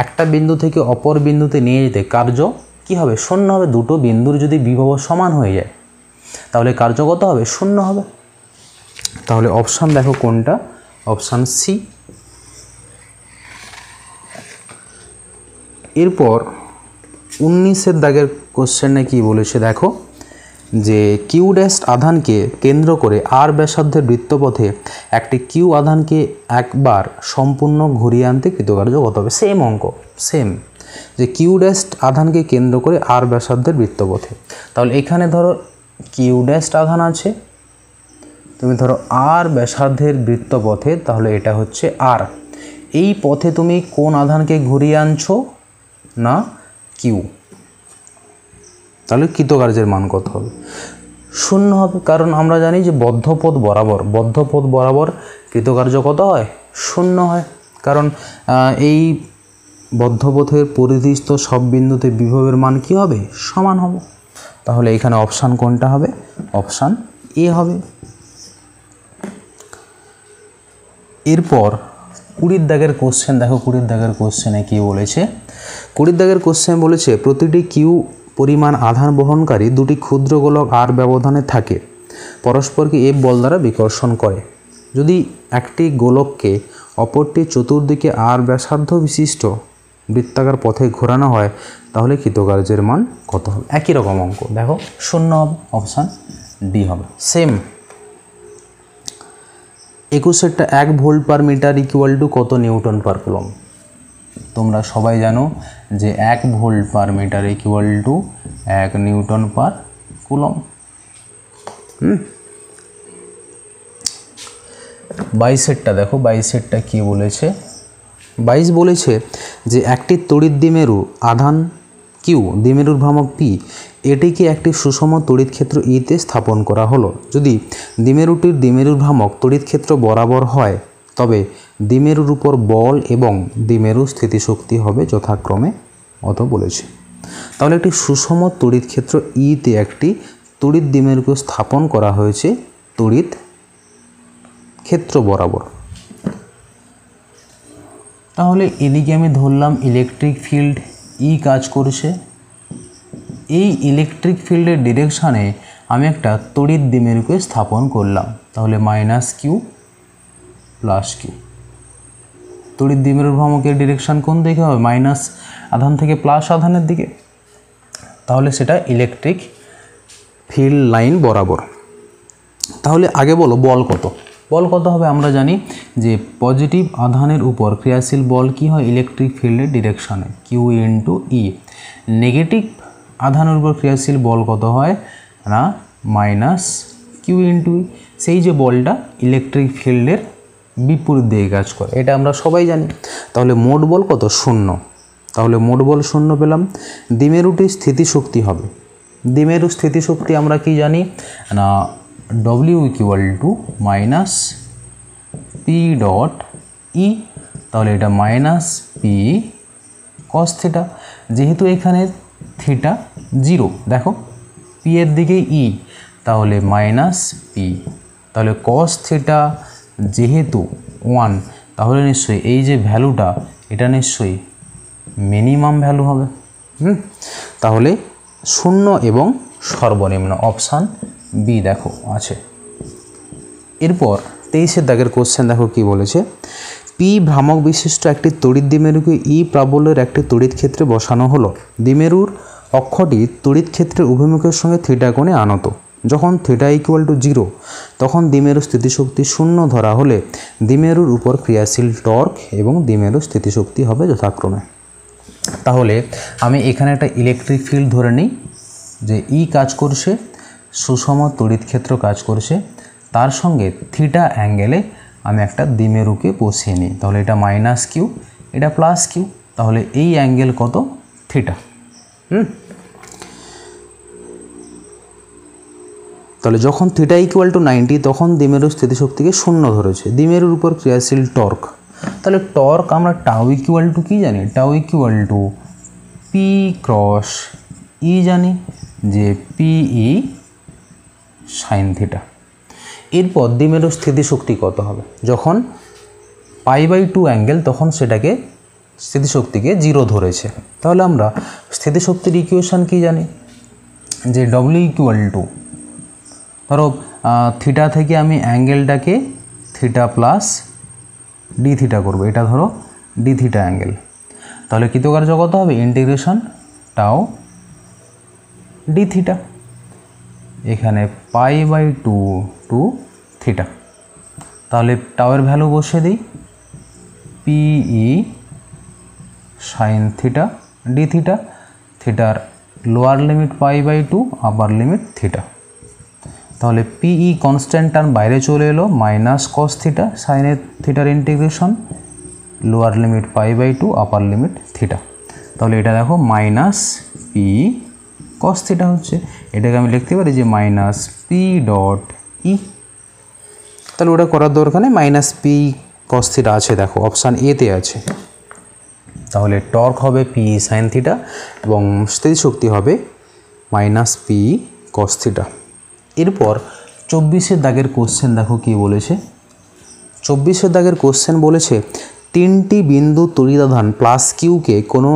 একটা বিন্দু থেকে অপর বিন্দুতে নিয়ে যেতে কার্য কি হবে, শূন্য হবে। দুটো বিন্দুর যদি বিভব সমান হয়ে যায় তাহলে কার্য কত হবে, শূন্য হবে। তাহলে অপশান দেখো কোনটা, অপশান সি। এরপর 19-এর দাগের কোশ্চেনে কি বলেছে দেখো, যে কিউ ড্যাশ আধানকে কেন্দ্র করে আর ব্যাসার্ধের বৃত্তপথে একটি কিউ আধানকে একবার সম্পূর্ণ ঘুরিয়ে আনতে কৃতকার্য কত হবে? সেম অঙ্ক, সেম, যে কিউ ড্যাশ আধানকে কেন্দ্র করে আর ব্যাসার্ধের বৃত্তপথে। তাহলে এখানে ধরো কিউ ড্যাশ আধান আছে, তুমি ধরো আর ব্যাসার্ধের বৃত্তপথে, তাহলে এটা হচ্ছে আর। এই পথে তুমি কোন আধানকে ঘুরিয়ে আনছো? না কিউ। তাহলে কৃতকার্যের মান কত হবে? 0 হবে, কারণ আমরা জানি যে বদ্ধ পথ বরাবর কৃতকার্য কত হয়? 0 হয়, কারণ এই বদ্ধপথের পরিধিস্থ সব বিন্দুতে বিভবের মান কি হবে? সমান হবে। তাহলে এখানে অপশান কোনটা হবে? অপশান এ হবে। এরপর 20 দাগের কোশ্চেন দেখো, 20 দাগের কোশ্চেনে কী বলেছে? 20 দাগের কোশ্চেন বলেছে প্রতিটি কিউ পরিমাণ আধান বহনকারী দুটি ক্ষুদ্র গোলক আর ব্যবধানে থাকে, পরস্পরকে এফ বল দ্বারা বিকর্ষণ করে। যদি একটি গোলককে অপরটি চতুর্দিকে আর ব্যাসার্ধ বিশিষ্ট বৃত্তাকার পথে ঘোরানো হয়, তাহলে কৃতকার্যের মান কত হবে? একই রকম অঙ্ক, দেখো 0 হবে, অপশান ডি হবে, same. 21 1 volt per metre equal to কত নিউটন পার কুলম? তোমরা সবাই জানো যে 1 volt per metre equal to 1 newton per coulomb. 22 দেখো, 22 কি বলেছে? 22 বলেছে যে একটি তড়িৎ দ্বিমেরু আধান কিউ, দ্বিমেরুর ভ্রামক পি, এটিকে একটি সুষম তড়িৎ ক্ষেত্র ইতে স্থাপন করা হলো। যদি দ্বিমেরুটির দ্বিমেরুর ভ্রামক তড়িৎ ক্ষেত্র বরাবর হয়, তবে দ্বিমেরুর উপর বল এবং দ্বিমেরু স্থিতিশক্তি হবে যথাক্রমে অত বলেছে। তাহলে একটি সুষম তড়িৎ ক্ষেত্র ইতে একটি তড়িৎ দ্বিমেরুকে স্থাপন করা হয়েছে তড়িৎ ক্ষেত্র বরাবর। তাহলে এদিকে আমি ধরলাম ইলেকট্রিক ফিল্ড ই কাজ করছে, এই ইলেকট্রিক ফিল্ডের ডিরেকশানে আমি একটা তড়িৎ দ্বিমেরুকে স্থাপন করলাম, তাহলে মাইনাস কিউ প্লাস কিউ। তড়িৎ দ্বিমেরুর ভ্রামকের ডিরেকশান কোন দিকে হবে? মাইনাস আধান থেকে প্লাস আধানের দিকে, তাহলে সেটা ইলেকট্রিক ফিল্ড লাইন বরাবর। তাহলে আগে বলো বল কত? বল কত হবে? আমরা জানি যে পজিটিভ আধানের উপর ক্রিয়াশীল বল কি হয়? ইলেকট্রিক ফিল্ডের ডিরেকশানে কিউ ইন্টু ই। নেগেটিভ আধানের উপর ক্রিয়াশীল বল কত হয়? না মাইনাস কিউ ইন্টু ই। সেই যে বলটা ইলেকট্রিক ফিল্ডের বিপরীত দিকে কাজ করে, এটা আমরা সবাই জানি। তাহলে মোট বল কত? 0। তাহলে মোট বল 0 পেলাম। দ্বিমেরুটির স্থিতিশক্তি হবে, দ্বিমেরু স্থিতিশক্তি আমরা কি জানি? না W equal to minus P dot E. তাহলে এটা মাইনাস পি কস থিটা, যেহেতু এখানে থিটা 0, দেখো পি এর দিকে ই, তাহলে মাইনাস পি। তাহলে কস থিটা যেহেতু 1, তাহলে নিশ্চয়ই এই যে ভ্যালুটা এটা নিশ্চয়ই মিনিমাম ভ্যালু হবে। তাহলে 0 এবং সর্বনিম্ন, অপশান বি দেখো আছে। এরপর 23 দাগের কোশ্চেন দেখো কি বলেছে? পি ভ্রামক বিশিষ্ট একটি তড়িৎ দ্বিমেরুকে ই প্রাবল্যের একটি তড়িৎ ক্ষেত্রে বসানো হলো। দ্বিমেরুর অক্ষটি তড়িৎ ক্ষেত্রের অভিমুখের সঙ্গে থিটা কোণে আনত। যখন থিটা ইকুয়াল টু 0, তখন দ্বিমেরু স্থিতিশক্তি 0 ধরা হলে দ্বিমেরুর উপর ক্রিয়াশীল টর্ক এবং দ্বিমেরু স্থিতিশক্তি হবে যথাক্রমে। তাহলে আমি এখানে একটা ইলেকট্রিক ফিল্ড ধরে নিই যে ই কাজ করছে, সুষম তড়িৎ ক্ষেত্র কাজ করছে, তার সঙ্গে থিটা অ্যাঙ্গেলে আমি একটা দ্বিমেরুকে বসিয়ে নিই। তাহলে এটা মাইনাস কিউ, এটা প্লাস কিউ, তাহলে এই অ্যাঙ্গেল কত? থিটা। তাহলে যখন থিটা ইকুয়াল টু 90, তখন দ্বিমেরু স্থিতিশক্তিকে 0 ধরেছে। দ্বিমেরুর উপর ক্রিয়াশীল টর্ক, তাহলে টর্ক আমরা টাউ ইকুয়াল টু কী জানি? Tau equal to P cross E জানি, যে পিই সাইন থিটা। এরপর দ্বিমেরু স্থিতিশক্তি কত হবে? যখন π/2 অ্যাঙ্গেল, তখন সেটাকে স্থিতিশক্তিকে 0 ধরেছে। তাহলে আমরা স্থিতিশক্তির ইকুয়েশান কি জানি? যে ডব্লিউ ইকুয়াল টু, ধরো থিটা থেকে আমি অ্যাঙ্গেলটাকে থিটা প্লাস ডি থিটা করবো, এটা ধরো ডি থিটা অ্যাঙ্গেল, তাহলে কৃতকার্য কত হবে? ইন্টিগ্রেশন টাও ডি থিটা। এখানে π/2 টু থিটা। তাহলে টাওয়ের ভ্যালু বসিয়ে দিই, PE sin theta D theta, থিটার lower limit π/2, upper limit theta. তাহলে PE কনস্ট্যান্ট টার্ম বাইরে চলে এলো, মাইনাস কস থিটা সাইন থিটার integration, lower limit π/2, upper limit theta. তাহলে এটা দেখো মাইনাস PE কস থিটা হচ্ছে, এটাকে আমি লিখতে পারি যে মাইনাস P.E। তাহলে ওটা করার দরকার নেই, মাইনাস P কস থিটা আছে, দেখো অপশান এতে আছে। তাহলে টর্ক হবে PE সাইন থিটা এবং স্থিতিশক্তি হবে মাইনাস PE কস থিটা। এরপর 24 দাগের কোশ্চেন দেখো কি বলেছে। 24 দাগের কোশ্চেন বলেছে তিনটি বিন্দু তড়িদাধান প্লাস কিউকে কোনো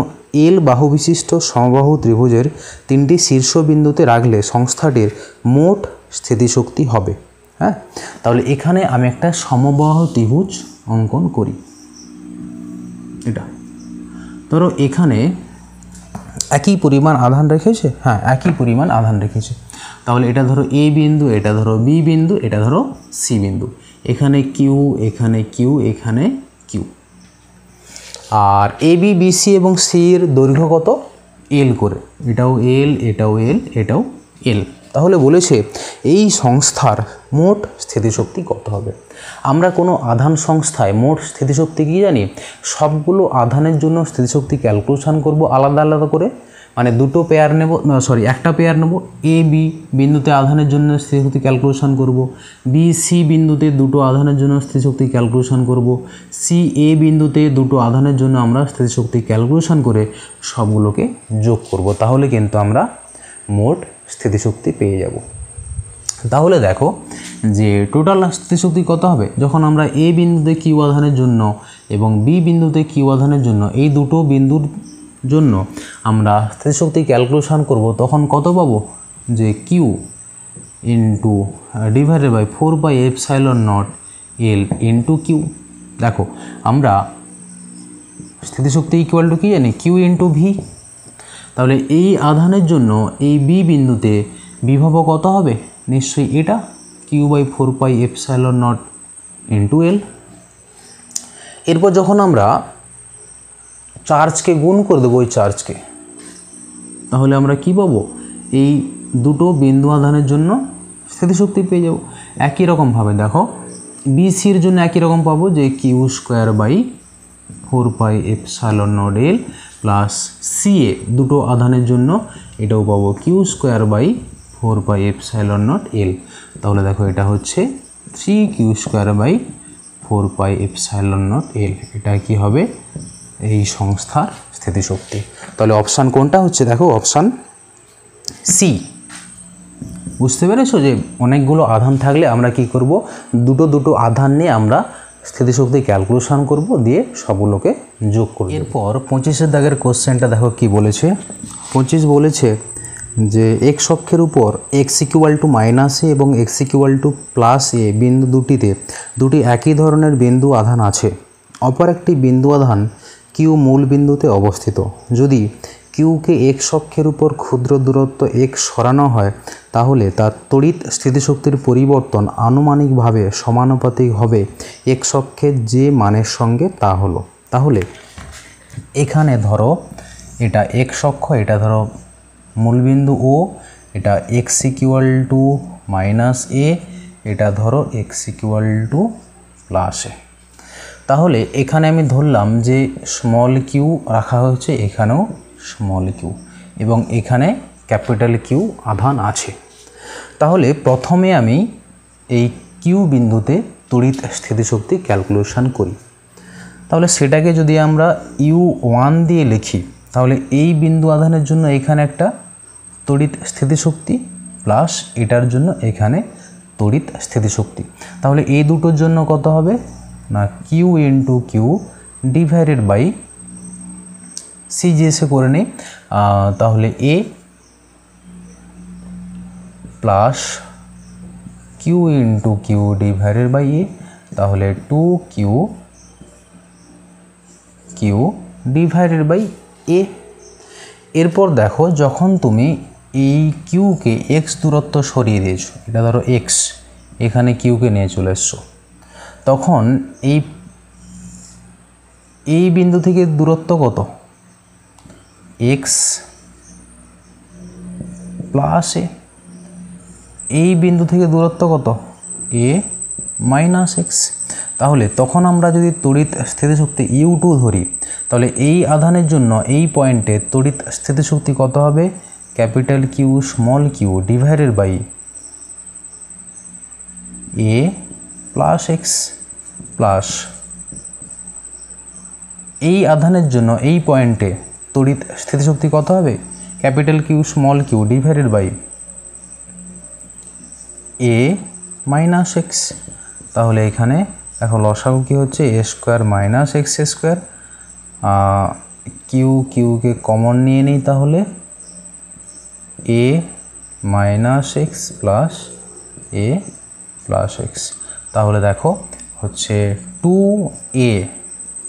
এল বাহু বিশিষ্ট সমবাহু ত্রিভুজের তিনটি শীর্ষবিন্দুতে রাখলে সংস্থাটির মোট স্থিতিশক্তি হবে। হ্যাঁ, তাহলে এখানে আমি একটা সমবাহু ত্রিভুজ অঙ্কন করি। এটা ধরো এখানে একই পরিমাণ আধান রেখেছে, হ্যাঁ একই পরিমাণ আধান রেখেছে। তাহলে এটা ধরো এ বিন্দু, এটা ধরো বি বিন্দু, এটা ধরো সি বিন্দু, এখানে কিউ, এখানে কিউ, এখানে Q. R A B B C এবং সি এর দৈর্ঘ্য কত? এল করে, এটাও এল, এটাও এল, এটাও এল। তাহলে বলেছে এই সংস্থার মোট স্থিতিশক্তি কত হবে। আমরা কোনো আধান সংস্থায় মোট স্থিতিশক্তি কি জানি, সবগুলো আধানের জন্য স্থিতিশক্তি ক্যালকুলেশন করব আলাদা আলাদা করে, মানে দুটো পেয়ার নেব, একটা পেয়ার নেব, এ বি বিন্দুতে আধানের জন্য স্থিতিশক্তি ক্যালকুলেশন করব, বি সি বিন্দুতে দুটো আধানের জন্য স্থিতিশক্তি ক্যালকুলেশন করব, সি এ বিন্দুতে দুটো আধানের জন্য আমরা স্থিতিশক্তি ক্যালকুলেশন করে সবগুলোকে যোগ করব, তাহলে কিন্তু আমরা মোট স্থিতিশক্তি পেয়ে যাব। তাহলে দেখো যে টোটাল স্থিতিশক্তি কত হবে, যখন আমরা এ বিন্দুতে কিউ আধানের জন্য এবং বি বিন্দুতে কিউ আধানের জন্য এই দুটো বিন্দুর জন্য আমরা স্থিতিশক্তি ক্যালকুলেশন করব, তখন কত পাবো, যে Q into divided by 4πε0 L into Q. দেখো আমরা স্থিতিশক্তি ইকুয়াল টু কী জানি, কিউ ইন্টু ভি। তাহলে এই আধানের জন্য এই বি বিন্দুতে বিভব কত হবে, নিশ্চয়ই এটা Q/4πε0 ইন্টু এল। এরপর যখন আমরা চার্জকে গুণ করে দেবো ওই চার্জকে, তাহলে আমরা কি পাবো, এই দুটো বিন্দু আধানের জন্য স্থিতিশক্তি পেয়ে যাব। একই রকমভাবে দেখো বিসির জন্য একই রকম পাবো, যে Q²/4πε0 এল প্লাস সিএ দুটো আধানের জন্য এটাও পাবো Q²/4πε0 এল। তাহলে দেখো এটা হচ্ছে 3Q²/4πε0 এল, এটা কি হবে এই সংস্থার স্থিতিশক্তি। তাহলে অপশান কোনটা হচ্ছে, দেখো অপশান সি। বুঝতে পেরেছো যে অনেকগুলো আধান থাকলে আমরা কি করব, দুটো দুটো আধান নিয়ে আমরা স্থিতিশক্তি ক্যালকুলেশন করব, দিয়ে সবগুলোকে যোগ করব। এরপর 25 দাগের কোশ্চেনটা দেখো কি বলেছে। 25 বলেছে যে এক্স অক্ষের উপর x = -a এবং x = +a বিন্দু দুটিতে দুটি একই ধরনের বিন্দু আধান আছে। অপর একটি বিন্দু আধান কিউ মূল বিন্দুতে অবস্থিত। যদি কিউকে এক্স অক্ষের উপর ক্ষুদ্র দূরত্ব x সরানো হয়, তাহলে তার তড়িৎ স্থিতিশক্তির পরিবর্তন আনুমানিকভাবে সমানুপাতিক হবে এক্স অক্ষের যে মানের সঙ্গে তা হলো। তাহলে এখানে ধরো এটা এক্স অক্ষ, এটা ধরো মূলবিন্দু ও, এটা x = -a, এটা ধরো x = +a। তাহলে এখানে আমি ধরলাম যে স্মল কিউ রাখা হয়েছে, এখানেও স্মল কিউ এবং এখানে ক্যাপিটাল কিউ আধান আছে। তাহলে প্রথমে আমি এই কিউ বিন্দুতে তড়িৎ স্থিতিশক্তি ক্যালকুলেশন করি। তাহলে সেটাকে যদি আমরা U1 দিয়ে লিখি, তাহলে এই বিন্দু আধানের জন্য এখানে একটা তড়িৎ স্থিতিশক্তি প্লাস এটার জন্য এখানে তড়িৎ স্থিতিশক্তি। তাহলে এই দুটোর জন্য কত হবে না, Q into Q divided by C জিএসে করে নিই, তাহলে A plus Q into Q divided by A, তাহলে 2Q ডিভাইডেড বাই এ। এরপর দেখো যখন তুমি এই কিউকে এক্স দূরত্ব সরিয়ে দিয়েছো, এটা ধরো এক্স, এখানে কিউকে নিয়ে চলে এসছো, তখন এই বিন্দু থেকে দূরত্ব কত, এক্স প্লাস এ, এই বিন্দু থেকে দূরত্ব কত, এ মাইনাস এক্স। তাহলে তখন আমরা যদি তড়িৎ স্থিতিশক্তি U2 ধরি, তাহলে এই আধানের জন্য এই পয়েন্টে তড়িৎ স্থিতিশক্তি কত হবে, capital Q small Q divided by A plus X plus এই আধানের জন্য এই পয়েন্টে তড়িৎ স্থিতিশক্তি কত হবে, capital Q small Q divided by A minus X. তাহলে এখানে এখন লসাগু কী হচ্ছে, A square minus X square, কিউকে কমন নিয়ে নিই, তাহলে A minus X plus A plus X. তাহলে দেখো হচ্ছে 2a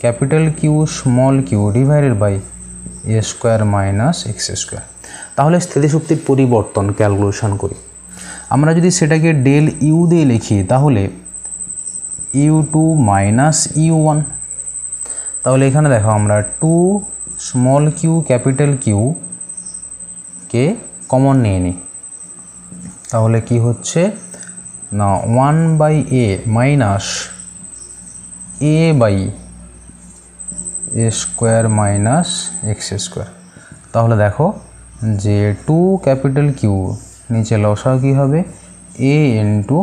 capital Q small Q divided by A square minus X square. তাহলে স্থিতিশক্তির পরিবর্তন ক্যালকুলেশন করি, আমরা যদি সেটাকে ডেল ইউ দিয়ে লিখি তাহলে U2 মাইনাস U1। তাহলে এখানে দেখো আমরা 2 স্মল কিউ ক্যাপিটাল কিউ কে কমন নিয়ে নিই, তাহলে কি হচ্ছে না 1/a minus a by A square minus X square. তাহলে দেখো যে 2 ক্যাপিটাল কিউ নিচে লসাগু কী হবে, a into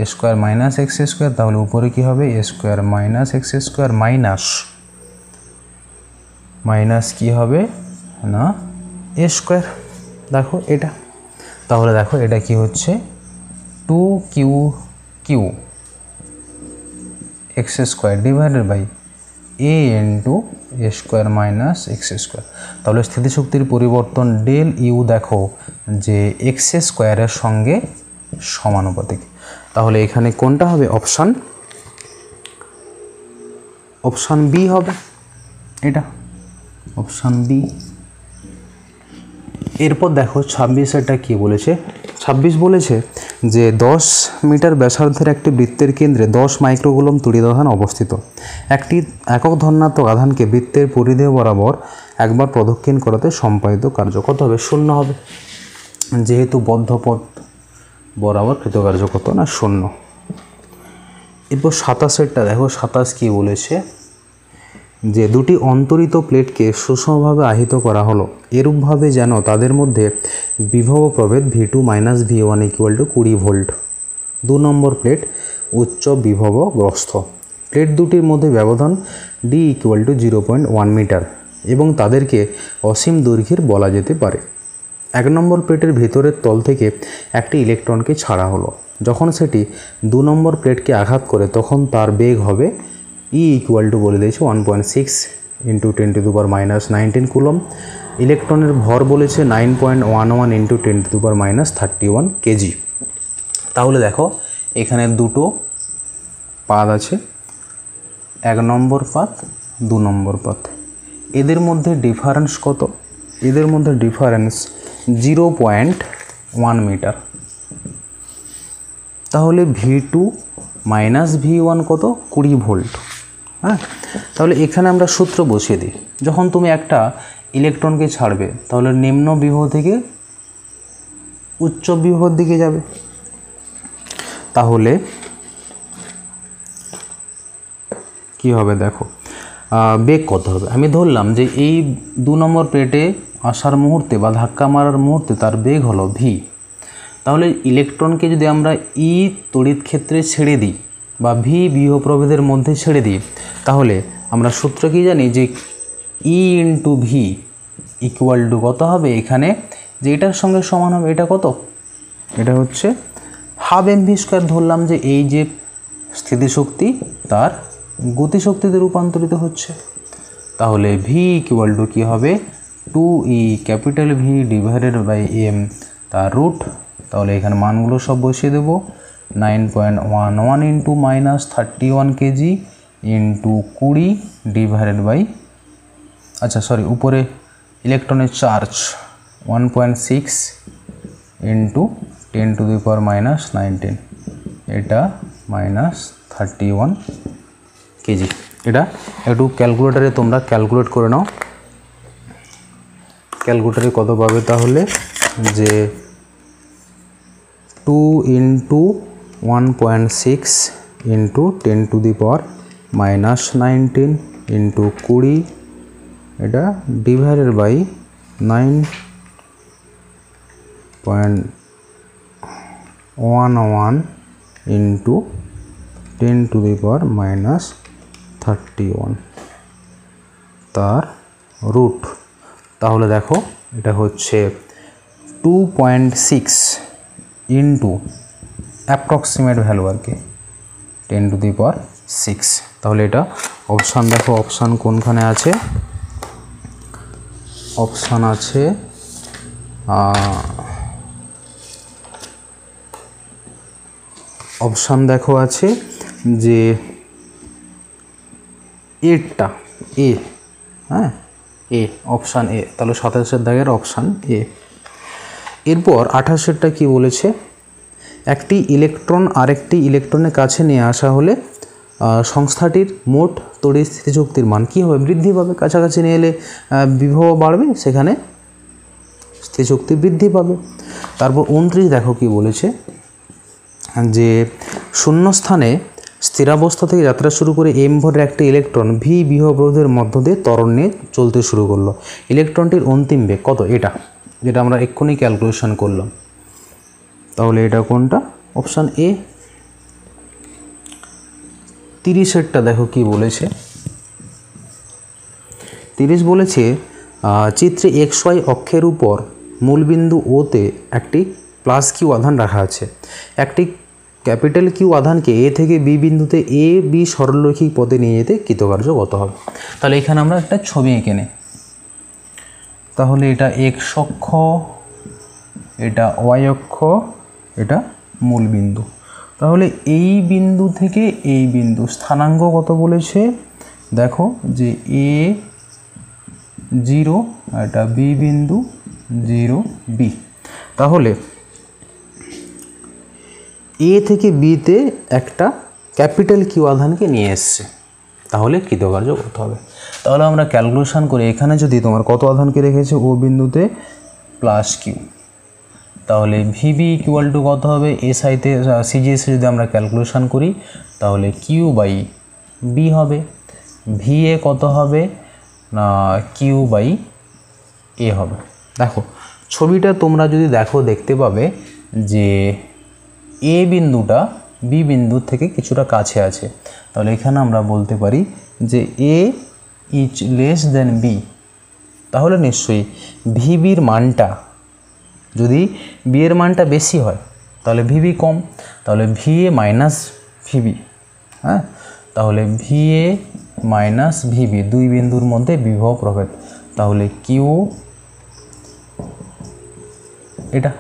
A square minus X square, তাহলে উপরে কী হবে, A square minus X square minus কী হবে না এ স্কোয়ার। দেখো এটা, তাহলে দেখো এটা কি হচ্ছে 2q X square divided by A into A square minus X square. তাহলে স্থিতিশক্তির পরিবর্তন ডেল ইউ দেখো যে এক্স স্কোয়ারের সঙ্গে সমানুপাতিক। তাহলে এখানে কোনটা হবে, অপশান বি হবে, এটা অপশান বি। এরপর দেখো 26 কী বলেছে, 26 বলেছে যে 10 মিটার ব্যাসার্ধের একটি বৃত্তের কেন্দ্রে 10 মাইক্রোকুলম তড়িৎ আধান অবস্থিত। একটি একক ধনাত্মক আধানকে বৃত্তের পরিধেয় বরাবর একবার প্রদক্ষিণ করাতে সম্পাদিত কার্য কত হবে, 0 হবে, যেহেতু বদ্ধ পথ বরাবর কৃতকার্য কত না 0। এরপর 27 দেখো, 27 কী বলেছে যে দুটি অন্তরিত প্লেটকে সুষমভাবে আহিত করা হলো এরূপভাবে যেন তাদের মধ্যে বিভব প্রভেদ V2 minus V1 equal to 20 volt. 2 number plate উচ্চ বিভবগ্রস্ত, প্লেট দুটির মধ্যে ব্যবধান D ইকুয়াল টু 0.1 মিটার এবং তাদেরকে অসীম দৈর্ঘ্যের বলা যেতে পারে। 1 নম্বর প্লেটের ভেতরের তল থেকে একটি ইলেকট্রনকে ছাড়া হলো, যখন সেটি 2 নম্বর প্লেটকে আঘাত করে তখন তার বেগ হবে E ইকুয়াল টু বলে দিয়েছে 1.6 ইন্টু 10⁻⁻19 কুলম। ইলেকট্রনের ভর বলেছে 9.11 ইন্টু 10⁻31 কেজি। তাহলে দেখো এখানে দুটো পাত আছে, 1 নম্বর পাত 2 নম্বর পাত, এদের মধ্যে ডিফারেন্স কত, এদের মধ্যে ডিফারেন্স 0.1 মিটার। তাহলে V2 মাইনাস V1 কত, 20 ভোল্ট। হ্যাঁ, তাহলে এখানে আমরা সূত্র বসিয়ে দিই, যখন তুমি একটা ইলেকট্রনকে ছাড়বে তাহলে নিম্ন বিভব থেকে উচ্চ বিভবের দিকে যাবে, তাহলে কি হবে দেখো বেগ কত হবে। আমি ধরলাম যে এই 2 নম্বর প্লেটে আসার মুহূর্তে বা ধাক্কা মারার মুহূর্তে তার বেগ হলো v। তাহলে ইলেকট্রনকে যদি আমরা ই তড়িৎ ক্ষেত্রে ছেড়ে দিই বা ভি বিভব প্রভেদের মধ্যে ছেড়ে দিই, তাহলে আমরা সূত্র কি জানি যে ই ইন্টু ভি ইকুয়াল টু কত হবে, এখানে যে এটার সঙ্গে সমান হবে, এটা কত, এটা হচ্ছে হাফ mv স্কোয়ার। ধরলাম যে এই যে স্থিতিশক্তি তার গতিশক্তিতে রূপান্তরিত হচ্ছে, তাহলে ভি ইকুয়াল টু কী হবে 2e capital V divided by M তার রুট। তাহলে এখানে মানগুলো সব বসিয়ে দেবো, 9.11 into -31 K G into 20 divided by, আচ্ছা সরি উপরে ইলেকট্রনের চার্জ 1.6 ইন্টু 10⁻⁻19, এটা -31 কেজি। এটা একটু ক্যালকুলেটারে তোমরা ক্যালকুলেট করে নাও, ক্যালকুলেটারে কত পাবে তাহলে, যে 2 ইন্টু 1.6 ইন্টু 10⁻⁻19 ইন্টু 20, এটা ডিভাইডেড বাই 9.11 ইন্টু 10⁻31 তার রুট। তাহলে দেখো এটা হচ্ছে 2.6 ইন্টু অ্যাপ্রক্সিমেট ভ্যালু আর কি 10⁻6। তাহলে এটা অপশান দেখো, অপশান কোনখানে আছে, অপশান আছে অপশান দেখো আছে যে এরটা এ, হ্যাঁ এ, অপশান এ। তাহলে 27-এর দাগের অপশান এ। এরপর 28-এরটা কি বলেছে, একটি ইলেকট্রন আরেকটি ইলেকট্রনের কাছে নিয়ে আসা হলে সংস্থাটির মোট তড়িৎ স্থিতিশক্তির মান কী হবে, বৃদ্ধি পাবে। কাছাকাছি নিয়ে এলে বিভব বাড়বে, সেখানে স্থিতিশক্তি বৃদ্ধি পাবে। তারপর 29 দেখো কি বলেছে, যে শূন্যস্থানে স্থিরাবস্থা থেকে যাত্রা শুরু করে m ভরের একটি ইলেকট্রন v বিভবরোধের মধ্য দিয়ে ত্বরণ নিয়ে চলতে শুরু করলো। ইলেকট্রনটির অন্তিম বেগ কত, এটা যেটা আমরা এক্ষুনি ক্যালকুলেশন করলাম। তাহলে এটা কোনটা, অপশান এ। 30-এরটা দেখো কি বলেছে, 30 বলেছে চিত্রে xy অক্ষের উপর মূলবিন্দু ওতে একটি প্লাস কিউ আধান রাখা আছে। একটি ক্যাপিটাল কিউ আধানকে এ থেকে বি বিন্দুতে এ বি সরলরৈখিক পথে নিয়ে যেতে কৃতকার্য কত হবে। তাহলে এখানে আমরা একটা ছবি এঁকে নিই। তাহলে এটা x অক্ষ, এটা y অক্ষ, এটা মূল বিন্দু। তাহলে এই বিন্দু থেকে এই বিন্দু স্থানাঙ্ক কত বলেছে, দেখো যে a 0, এটা b বিন্দু 0 b। তাহলে এ থেকে বিতে একটা ক্যাপিটাল কিউ আধানকে নিয়ে এসছে, তাহলে কৃতকার্য কত হবে। তাহলে আমরা ক্যালকুলেশন করে এখানে যদি তোমার কত আধানকে রেখেছে ও বিন্দুতে প্লাস কিউ, তাহলে ভিবি ইকুয়াল টু কত হবে, এসআইতে সিজিএসে যদি আমরা ক্যালকুলেশন করি তাহলে কিউ বাই বি হবে। ভিএ কত হবে না কিউ বাই এ হবে। দেখো ছবিটা তোমরা যদি দেখো দেখতে পাবে যে এ বিন্দুটা বি বিন্দুর থেকে কিছুটা কাছে আছে। তাহলে এখানে আমরা বলতে পারি যে এ ইজ লেস দেন বি। তাহলে নিশ্চয়ই ভিবির মানটা, যদি বি এর মানটা বেশি হয় তাহলে ভিবি কম, তাহলে ভিএ মাইনাস ভিবি, হ্যাঁ। তাহলে ভিএ মাইনাস ভিবি, দুই বিন্দুর মধ্যে বিভব প্রভেদ। তাহলে কিউ এটা,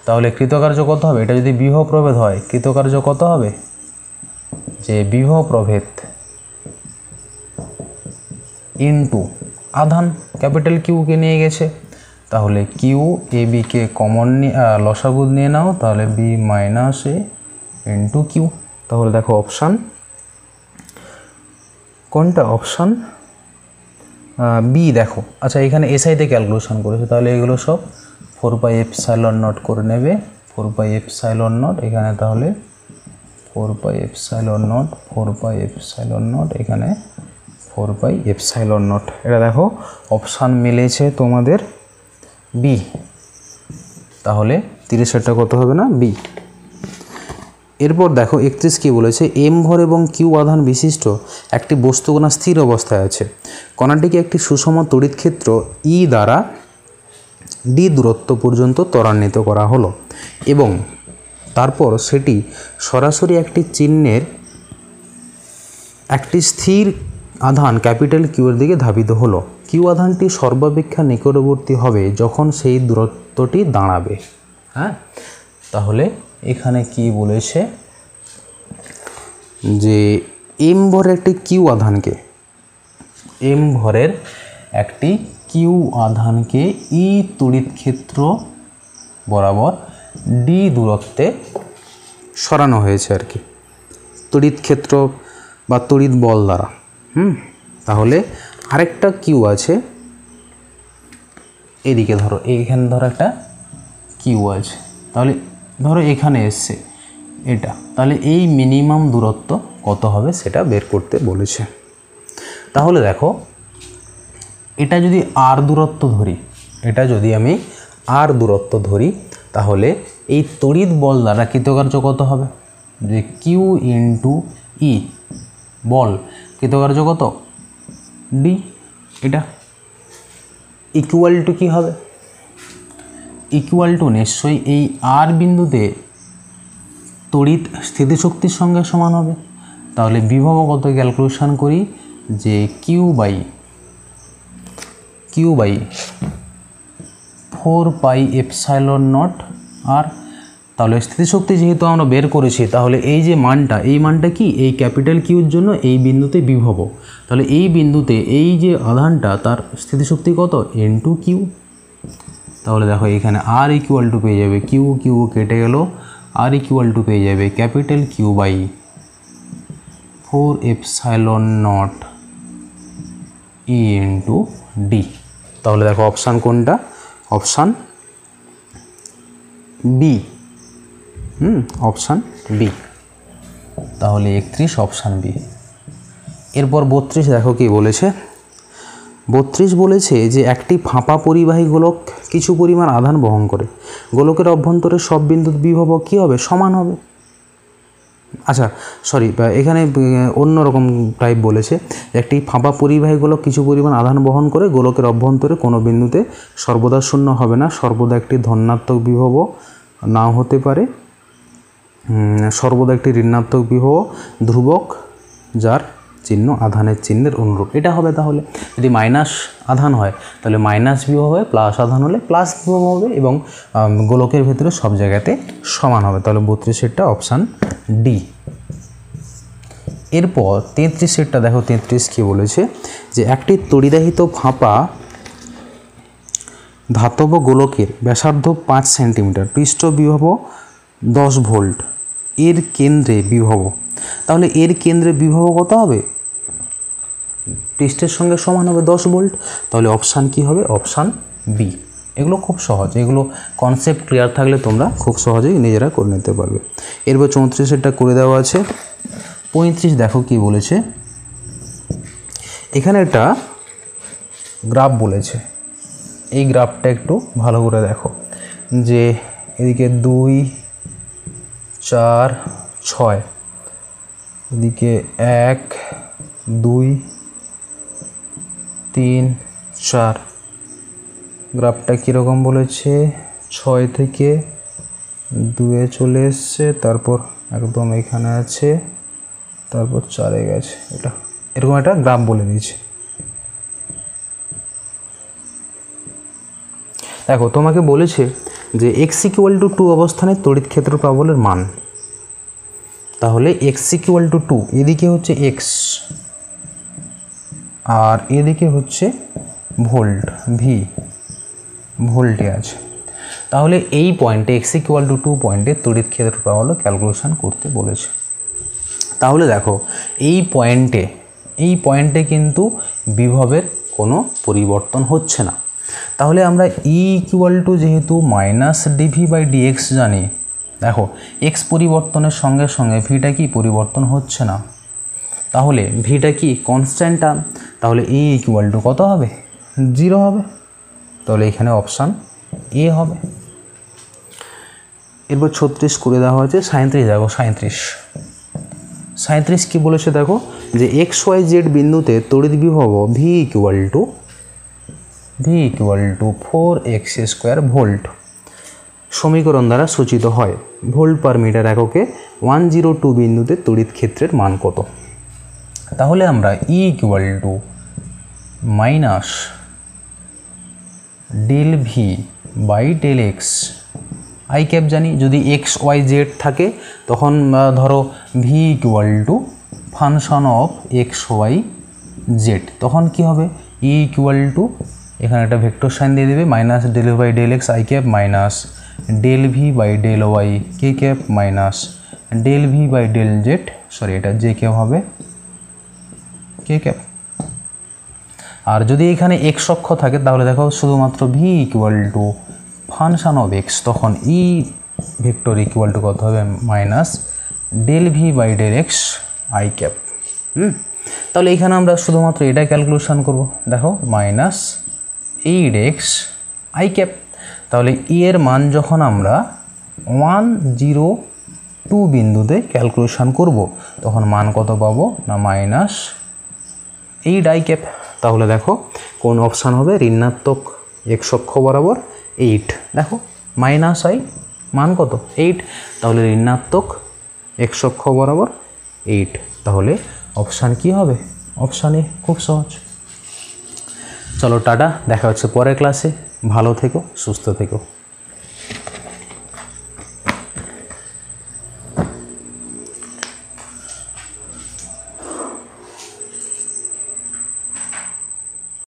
তাহলে কৃতকার্য কত হবে, এটা যদি বিভব প্রভেদ হয় কৃতকার্য কত হবে, যে বিভব প্রভেদ ইনটু আধান ক্যাপিটাল কিউকে নিয়ে গেছে। তাহলে কিউ এ বিকে কমন নিয়ে লসাগু নিয়ে নাও, তাহলে বি মাইনাস এ ইন্টু কিউ। তাহলে দেখো অপশান কোনটা, অপশান বি দেখো। আচ্ছা এখানে এসআইতে ক্যালকুলেশন করেছে, তাহলে এগুলো সব 4πε0 করে নেবে, 4πε0 এখানে, তাহলে 4πε0, 4πε0 এখানে 4πε0। এটা দেখো অপশান মিলেছে তোমাদের বি। তাহলে 30-এরটা কত হবে না বি। এরপর দেখো 31 কি বলেছে, এম ভর এবং কিউ আধান বিশিষ্ট একটি বস্তুকণা স্থির অবস্থায় আছে। কণাটিকে একটি সুষম তড়িৎ ক্ষেত্র ই দ্বারা ডি দূরত্ব পর্যন্ত ত্বরান্বিত করা হলো এবং তারপর সেটি সরাসরি একটি চিহ্নের একটি স্থির আধান ক্যাপিটাল কিউ এর দিকে ধাবিত হলো। কিউ আধানটি সর্বাপেক্ষা নিকটবর্তী হবে যখন সেই দূরত্বটি দাঁড়াবে, হ্যাঁ। তাহলে এখানে কি বলেছে, যে এম ভরের একটি কিউ আধানকে, এম ভরের একটি কিউ আধানকে ই তড়িৎ ক্ষেত্র বরাবর ডি দূরত্বে সরানো হয়েছে আর কি, তড়িৎ ক্ষেত্র বা তড়িৎ বল দ্বারা। তাহলে আরেকটা কিউ আছে এদিকে, ধরো এইখানে ধরো একটা কিউ আছে, তাহলে ধরো এখানে এসছে এটা, তাহলে এই মিনিমাম দূরত্ব কত হবে সেটা বের করতে বলেছে। তাহলে দেখো এটা যদি আর দূরত্ব ধরি, এটা যদি আমি আর দূরত্ব ধরি, তাহলে এই তড়িৎ বল দ্বারা কৃতকার্য কত হবে, যে কিউ ইন্টু ই বল কৃতকার্য কত ডি, এটা ইকুয়াল টু কী হবে, ইকুয়াল টু নিশ্চয়ই এই আর বিন্দুতে তড়িৎ স্থিতিশক্তির সঙ্গে সমান হবে। তাহলে বিভব কত ক্যালকুলেশন করি, যে Q by 4 pi epsilon naught R. তাহলে স্থিতিশক্তি যেহেতু আমরা বের করেছি, তাহলে এই যে মানটা, এই মানটা কি, এই ক্যাপিটাল কিউর জন্য এই বিন্দুতে বিভব, তাহলে এই বিন্দুতে এই যে আধানটা তার স্থিতিশক্তি কত, ইনটু কিউ। তাহলে দেখো এখানে আর ইকুয়াল টু পেয়ে যাবে কিউ, কিউ কেটে গেল, আর ইকুয়াল টু পেয়ে যাবে capital Q by 4 epsilon nought E into D. তাহলে দেখো অপশান কোনটা, অপশান বি, অপশান বি। তাহলে 31 অপশান বি। এরপর 32 দেখো কি বলেছে, 32 বলেছে যে একটি ফাঁপা পরিবাহী গোলক কিছু পরিমাণ আধান বহন করে, গোলকের অভ্যন্তরে সব বিন্দুর বিভব কী হবে, সমান হবে। আচ্ছা সরি, এখানে অন্য রকম টাইপ বলেছে, একটি ফাঁপা পরিবাহী গোলক কিছু পরিমাণ আধান বহন করে, গোলকের অভ্যন্তরে কোনো বিন্দুতে সর্বদা শূন্য হবে না, সর্বদা একটি ধনাত্মক বিভব নাও হতে পারে, সর্বদা একটি ঋণাত্মক বিভব ধ্রুবক যার চিহ্ন আধানের চিহ্নের অনুরূপ, এটা হবে। তাহলে যদি মাইনাস আধান হয় তাহলে মাইনাস বিভব হবে, প্লাস আধান হলে প্লাস বিভব হবে, এবং গোলকের ভেতরে সব জায়গাতে সমান হবে। তাহলে 32-এরটা অপশান ডি। এরপর 33-এরটা দেখো, 33 কী বলেছে, যে একটি তড়িদাহিত ফাঁপা ধাতব গোলকের ব্যাসার্ধ 5 সেন্টিমিটার, পৃষ্ঠ বিভব 10 ভোল্ট, এর কেন্দ্রে বিভব, তাহলে এর কেন্দ্রে বিভব কত হবে, পৃষ্ঠের সঙ্গে সমান হবে 10 ভোল্ট। তাহলে অপশান কি হবে, অপশান বি। এগুলো খুব সহজ, এগুলো কনসেপ্ট ক্লিয়ার থাকলে তোমরা খুব সহজেই নিজেরা করে নিতে পারবে। এরপর 34-এরটা করে দেওয়া আছে। 35 দেখো কি বলেছে, এখানে একটা গ্রাফ বলেছে, এই গ্রাফটা একটু ভালো করে দেখো, যে এদিকে 2 4 6, এদিকে 1 2 3 4, গ্রাফটা কীরকম বলেছে, 6 থেকে 2-এ চলে এসছে, তারপর একদম এখানে আছে, তারপর 4-এ গেছে, এটা এরকম একটা গ্রাফ বলে দিয়েছে। দেখো তোমাকে বলেছে যে x = 2 অবস্থানে তড়িৎ ক্ষেত্র প্রবলের মান, তাহলে x = 2, এদিকে হচ্ছে x আর এদিকে হচ্ছে ভোল্ট ভি, ভোল্টে আছে। তাহলে এই পয়েন্টে x = 2 পয়েন্টে তড়িৎ ক্ষেত্র প্রবল ক্যালকুলেশন করতে বলেছে। তাহলে দেখো এই পয়েন্টে কিন্তু বিভবের কোনো পরিবর্তন হচ্ছে না। তাহলে আমরা E = যেহেতু -dv/dx জানি, দেখো x পরিবর্তনের সঙ্গে সঙ্গে ভিটা কি পরিবর্তন হচ্ছে না, তাহলে ভিটা কি কনস্ট্যান্ট টার্ম, তাহলে E = কত হবে, 0 হবে। তাহলে এখানে অপশান এ হবে। এরপর 36 করে দেওয়া হয়েছে। 37 দেখো, 37 কী বলেছে দেখো, যে XYZ বিন্দুতে তড়িৎ বিভব V = 4x² ভোল্ট সমীকরণ দ্বারা সূচিত হয়। ভোল্ট পার মিটার এককে 102 বিন্দুতে তড়িৎ ক্ষেত্রের মান কত। তাহলে আমরা E = -del_V/del_x আই ক্যাপ জানি। যদি XYZ থাকে তখন ধরো V = ফাংশন অফ XYZ, তখন কি হবে, E = এখানে একটা ভেক্টর সাইন দিয়ে দেবে, minus del by del X I cap minus del V by del Y K cap minus del V by del Z, sorry এটা জে ক্যাপ হবে K cap. আর যদি এখানে এক্স অক্ষ থাকে তাহলে দেখো শুধুমাত্র V equal to function of X, তখন ই ভেক্টর ইকুয়াল টু কত হবে minus del V by del X I cap. তাহলে এখানে আমরা শুধুমাত্র এটা ক্যালকুলেশন করব, দেখো মাইনাস 8x আই ক্যাপ। তাহলে ই এর মান যখন আমরা 1, 0, 2 বিন্দুতে ক্যালকুলেশন করব তখন মান কত পাবো না মাইনাস 8 আই ক্যাপ। তাহলে দেখো কোন অপশান হবে, ঋণাত্মক এক্স অক্ষ বরাবর 8, দেখো মাইনাস আই মান কত 8, তাহলে ঋণাত্মক এক্স অক্ষ বরাবর 8, তাহলে অপশান কি হবে, অপশান এ, খুব সহজ। চলো টাটা, দেখা হচ্ছে পরের ক্লাসে, ভালো থেকো, সুস্থ থেকো।